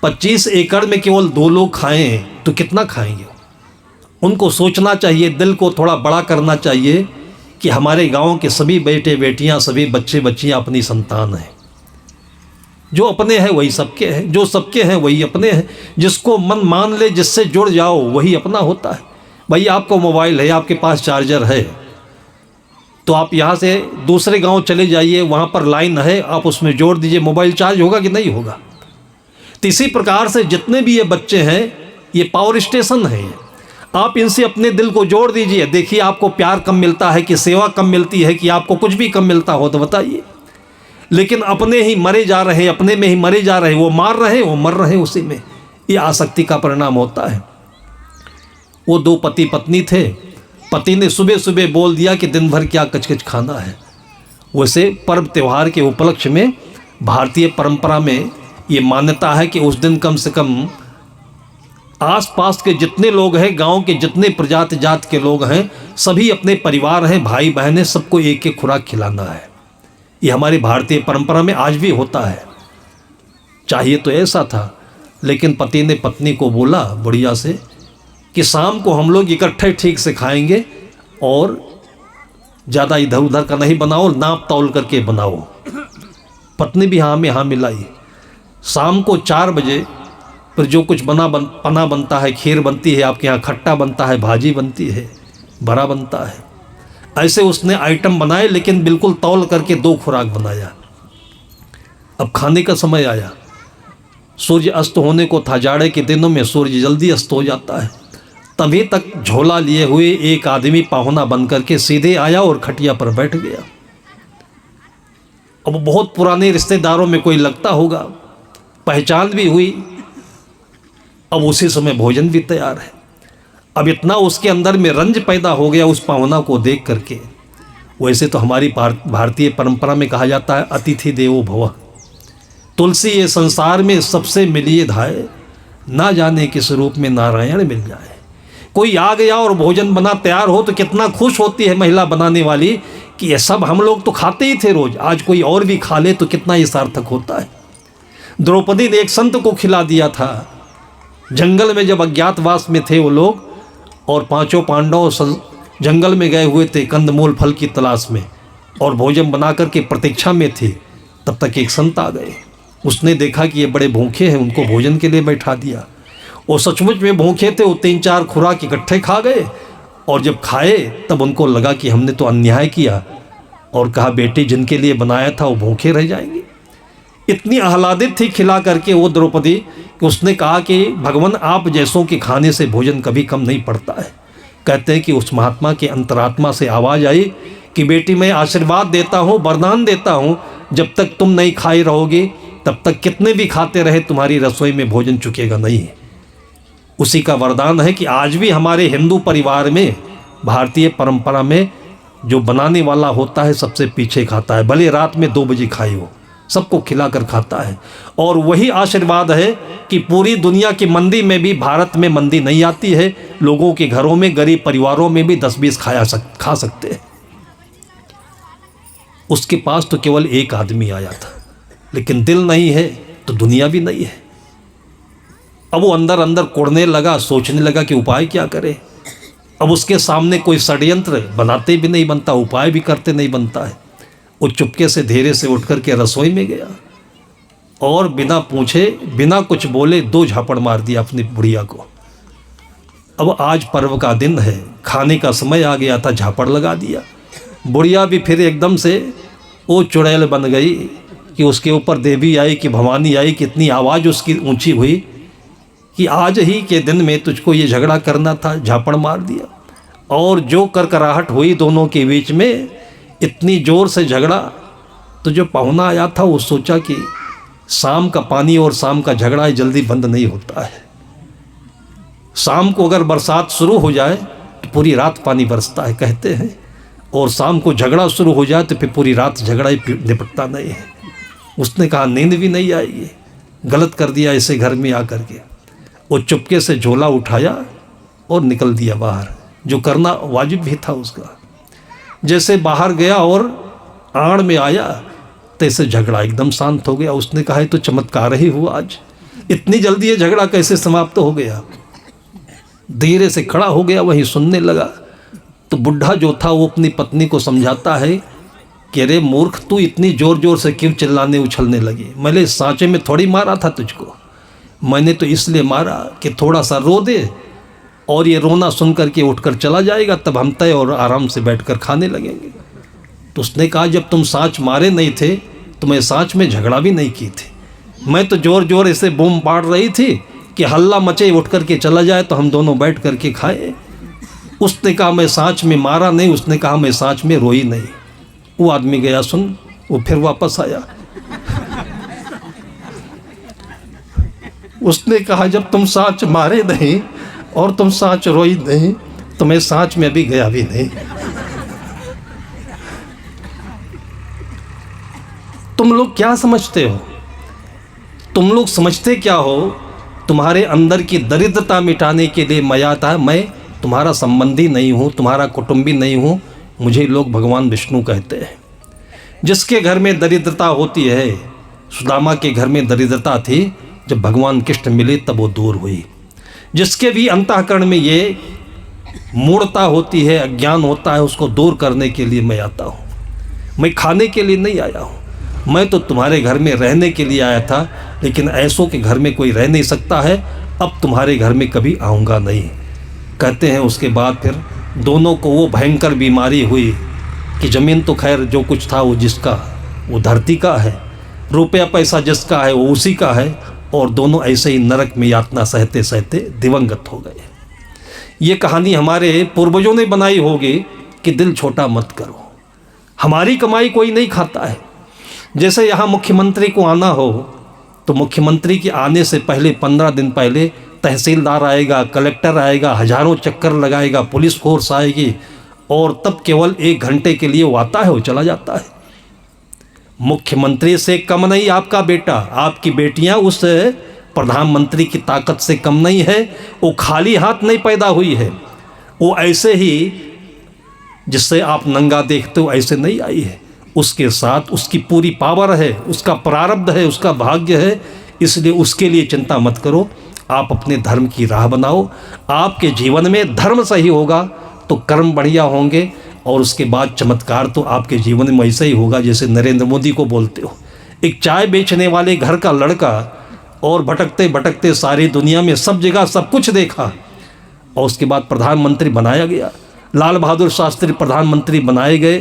A: 25 एकड़ में केवल 2 लोग खाएं तो कितना खाएंगे? उनको सोचना चाहिए, दिल को थोड़ा बड़ा करना चाहिए कि हमारे गांव के सभी बेटे बेटियां, सभी बच्चे बच्चियां अपनी संतान हैं। जो अपने हैं वही सबके हैं, जो सबके हैं वही अपने हैं। जिसको मन मान ले, जिससे जुड़ जाओ, वही अपना होता है। भाई आपको मोबाइल है, आपके पास चार्जर है, तो आप यहाँ से दूसरे गांव चले जाइए, वहाँ पर लाइन है, आप उसमें जोड़ दीजिए, मोबाइल चार्ज होगा कि नहीं होगा? तो इसी प्रकार से जितने भी ये बच्चे हैं ये पावर स्टेशन है। आप इनसे अपने दिल को जोड़ दीजिए। देखिए आपको प्यार कम मिलता है कि सेवा कम मिलती है कि आपको कुछ भी कम मिलता हो तो बताइए। लेकिन अपने ही मरे जा रहे हैं, अपने में ही मरे जा रहे हैं। वो मार रहे हैं, वो मर रहे हैं उसी में। ये आसक्ति का परिणाम होता है। वो 2 पति पत्नी थे। पति ने सुबह सुबह बोल दिया कि दिन भर क्या कचकच खाना है। वैसे पर्व त्यौहार के उपलक्ष्य में भारतीय परंपरा में ये मान्यता है कि उस दिन कम से कम आसपास के जितने लोग हैं, गांव के जितने प्रजाति जात के लोग हैं, सभी अपने परिवार हैं, भाई बहन हैं, सबको एक एक खुराक खिलाना है। ये हमारी भारतीय परंपरा में आज भी होता है। चाहिए तो ऐसा था, लेकिन पति ने पत्नी को बोला बुढ़िया से कि शाम को हम लोग इकट्ठे ठीक से खाएंगे और ज़्यादा इधर उधर का नहीं बनाओ, नाप तौल करके बनाओ। पत्नी भी हाँ में हाँ मिलाई। शाम को 4 बजे फिर जो कुछ पना बनता है, खीर बनती है, आपके यहाँ खट्टा बनता है, भाजी बनती है, बड़ा बनता है, ऐसे उसने आइटम बनाए, लेकिन बिल्कुल तौल करके 2 खुराक बनाया। अब खाने का समय आया, सूर्य अस्त होने को था। जाड़े के दिनों में सूर्य जल्दी अस्त हो जाता है। तभी तक झोला लिए हुए एक आदमी पाहुना बन करके सीधे आया और खटिया पर बैठ गया। अब बहुत पुराने रिश्तेदारों में कोई लगता होगा, पहचान भी हुई। अब उसी समय भोजन भी तैयार है। अब इतना उसके अंदर में रंज पैदा हो गया उस पाहुना को देख करके। वैसे तो हमारी भारतीय परंपरा में कहा जाता है अतिथि देवो भव। तुलसी ये संसार में सबसे मिलिए धाय, ना जाने किस रूप में नारायण मिल जाए। कोई आ गया और भोजन बना तैयार हो तो कितना खुश होती है महिला बनाने वाली कि ये सब हम लोग तो खाते ही थे रोज, आज कोई और भी खा ले तो कितना ये सार्थक होता है। द्रौपदी ने एक संत को खिला दिया था। जंगल में जब अज्ञातवास में थे वो लोग, और 5 पांडव जंगल में गए हुए थे कंदमूल फल की तलाश में, और भोजन बना करके प्रतीक्षा में थे। तब तक एक संत आ गए। उसने देखा कि ये बड़े भूखे हैं, उनको भोजन के लिए बैठा दिया। वो सचमुच में भूखे थे। वो 3-4 खुराक इकट्ठे खा गए, और जब खाए तब उनको लगा कि हमने तो अन्याय किया, और कहा बेटी जिनके लिए बनाया था वो भूखे रह जाएंगे। इतनी आह्लादित थी खिला करके वो द्रौपदी कि उसने कहा कि भगवान आप जैसों के खाने से भोजन कभी कम नहीं पड़ता है। कहते हैं कि उस महात्मा के अंतरात्मा से आवाज़ आई कि बेटी मैं आशीर्वाद देता हूँ, वरदान देता हूँ, जब तक तुम नहीं खाई रहोगी तब तक कितने भी खाते रहे तुम्हारी रसोई में भोजन चुकेगा नहीं। उसी का वरदान है कि आज भी हमारे हिंदू परिवार में, भारतीय परंपरा में, जो बनाने वाला होता है सबसे पीछे खाता है, भले रात में 2 बजे खाई हो, सबको खिलाकर खाता है। और वही आशीर्वाद है कि पूरी दुनिया की मंदी में भी भारत में मंदी नहीं आती है। लोगों के घरों में, गरीब परिवारों में भी 10-20 खा सकते हैं। उसके पास तो केवल एक आदमी आया था, लेकिन दिल नहीं है तो दुनिया भी नहीं है। अब वो अंदर अंदर कुड़ने लगा, सोचने लगा कि उपाय क्या करे। अब उसके सामने कोई षड्यंत्र बनाते भी नहीं बनता, उपाय भी करते नहीं बनता है। वो चुपके से धीरे से उठ कर के रसोई में गया और बिना पूछे, बिना कुछ बोले 2 झापड़ मार दिया अपनी बुढ़िया को। अब आज पर्व का दिन है, खाने का समय आ गया था, झापड़ लगा दिया। बुढ़िया भी फिर एकदम से वो चुड़ैल बन गई कि उसके ऊपर देवी आई कि भवानी आई कि इतनी आवाज़ उसकी ऊंची हुई कि आज ही के दिन में तुझको ये झगड़ा करना था, झापड़ मार दिया। और जो करकराहट हुई दोनों के बीच में, इतनी ज़ोर से झगड़ा, तो जो पाहुना आया था वो सोचा कि शाम का पानी और शाम का झगड़ा जल्दी बंद नहीं होता है। शाम को अगर बरसात शुरू हो जाए तो पूरी रात पानी बरसता है कहते हैं, और शाम को झगड़ा शुरू हो जाए तो फिर पूरी रात झगड़ा ही निपटता नहीं है। उसने कहा नींद भी नहीं आएगी, गलत कर दिया इसे घर में आकर के। वो चुपके से झोला उठाया और निकल दिया बाहर, जो करना वाजिब भी था उसका। जैसे बाहर गया और आड़ में आया तैसे झगड़ा एकदम शांत हो गया। उसने कहा तो चमत्कार ही हुआ, आज इतनी जल्दी ये झगड़ा कैसे समाप्त हो गया। धीरे से खड़ा हो गया, वहीं सुनने लगा। तो बुढ़ा जो था वो अपनी पत्नी को समझाता है कि अरे मूर्ख, तू इतनी ज़ोर ज़ोर से क्यों चिल्लाने उछलने लगी। मैंने सांचे में थोड़ी मारा था तुझको, मैंने तो इसलिए मारा कि थोड़ा सा रो दे और ये रोना सुन कर के उठकर चला जाएगा, तब हम तय और आराम से बैठकर खाने लगेंगे। तो उसने कहा जब तुम सांच मारे नहीं थे तो मैं सांच में झगड़ा भी नहीं की थी, मैं तो ज़ोर ज़ोर ऐसे बूम पाड़ रही थी कि हल्ला मचे उठ कर के चला जाए तो हम दोनों बैठ कर के खाए। उसने कहा मैं सांच में मारा नहीं, उसने कहा मैं सांच में रोई नहीं। वो आदमी गया सुन, वो फिर वापस आया। उसने कहा जब तुम सांच मारे नहीं और तुम सांच रोई नहीं तो मैं सांच में भी गया भी नहीं। तुम लोग क्या समझते हो? तुम लोग समझते क्या हो? तुम्हारे अंदर की दरिद्रता मिटाने के लिए मैं आता है। मैं तुम्हारा संबंधी नहीं हूँ, तुम्हारा कुटुंबी नहीं हूँ, मुझे लोग भगवान विष्णु कहते हैं। जिसके घर में दरिद्रता होती है, सुदामा के घर में दरिद्रता थी, जब भगवान कृष्ण मिले तब वो दूर हुई। जिसके भी अंतःकरण में ये मूढ़ता होती है, अज्ञान होता है, उसको दूर करने के लिए मैं आता हूँ। मैं खाने के लिए नहीं आया हूँ, मैं तो तुम्हारे घर में रहने के लिए आया था, लेकिन ऐसों के घर में कोई रह नहीं सकता है, अब तुम्हारे घर में कभी आऊँगा नहीं। कहते हैं उसके बाद फिर दोनों को वो भयंकर बीमारी हुई कि ज़मीन तो खैर जो कुछ था वो जिसका, वो धरती का है, रुपया पैसा जिसका है वो उसी का है, और दोनों ऐसे ही नरक में यातना सहते सहते दिवंगत हो गए। ये कहानी हमारे पूर्वजों ने बनाई होगी कि दिल छोटा मत करो, हमारी कमाई कोई नहीं खाता है। जैसे यहाँ मुख्यमंत्री को आना हो तो मुख्यमंत्री के आने से पहले 15 दिन पहले तहसीलदार आएगा, कलेक्टर आएगा, हजारों चक्कर लगाएगा, पुलिस फोर्स आएगी, और तब केवल 1 घंटे के लिए वो आता है, वो चला जाता है। मुख्यमंत्री से कम नहीं आपका बेटा, आपकी बेटियां उस प्रधानमंत्री की ताकत से कम नहीं है। वो खाली हाथ नहीं पैदा हुई है, वो ऐसे ही जिससे आप नंगा देखते हो ऐसे नहीं आई है। उसके साथ उसकी पूरी पावर है, उसका प्रारब्ध है, उसका भाग्य है। इसलिए उसके लिए चिंता मत करो, आप अपने धर्म की राह बनाओ। आपके जीवन में धर्म सही होगा तो कर्म बढ़िया होंगे, और उसके बाद चमत्कार तो आपके जीवन में ऐसा ही होगा जैसे नरेंद्र मोदी को बोलते हो। एक चाय बेचने वाले घर का लड़का, और भटकते भटकते सारी दुनिया में सब जगह सब कुछ देखा, और उसके बाद प्रधानमंत्री बनाया गया। लाल बहादुर शास्त्री प्रधानमंत्री बनाए गए,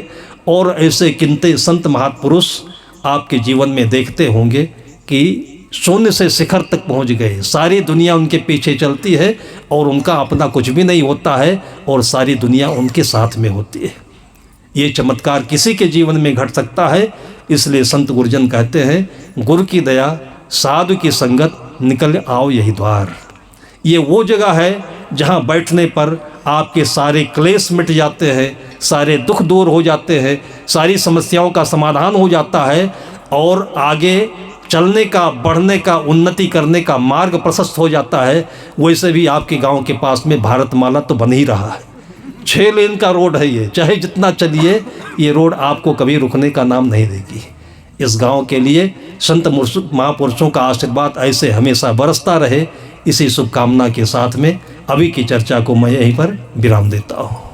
A: और ऐसे किंते संत महापुरुष आपके जीवन में देखते होंगे कि शून्य से शिखर तक पहुंच गए, सारी दुनिया उनके पीछे चलती है और उनका अपना कुछ भी नहीं होता है और सारी दुनिया उनके साथ में होती है। ये चमत्कार किसी के जीवन में घट सकता है। इसलिए संत गुरुजन कहते हैं, गुरु की दया साधु की संगत निकल आओ यही द्वार। ये वो जगह है जहाँ बैठने पर आपके सारे क्लेश मिट जाते हैं, सारे दुख दूर हो जाते हैं, सारी समस्याओं का समाधान हो जाता है और आगे चलने का, बढ़ने का, उन्नति करने का मार्ग प्रशस्त हो जाता है। वैसे भी आपके गांव के पास में भारतमाला तो बन ही रहा है, 6 लेन का रोड है ये, चाहे जितना चलिए ये रोड आपको कभी रुकने का नाम नहीं देगी। इस गांव के लिए संत महापुरुषों का आशीर्वाद ऐसे हमेशा बरसता रहे, इसी शुभकामना के साथ में अभी की चर्चा को मैं यहीं पर विराम देता हूँ।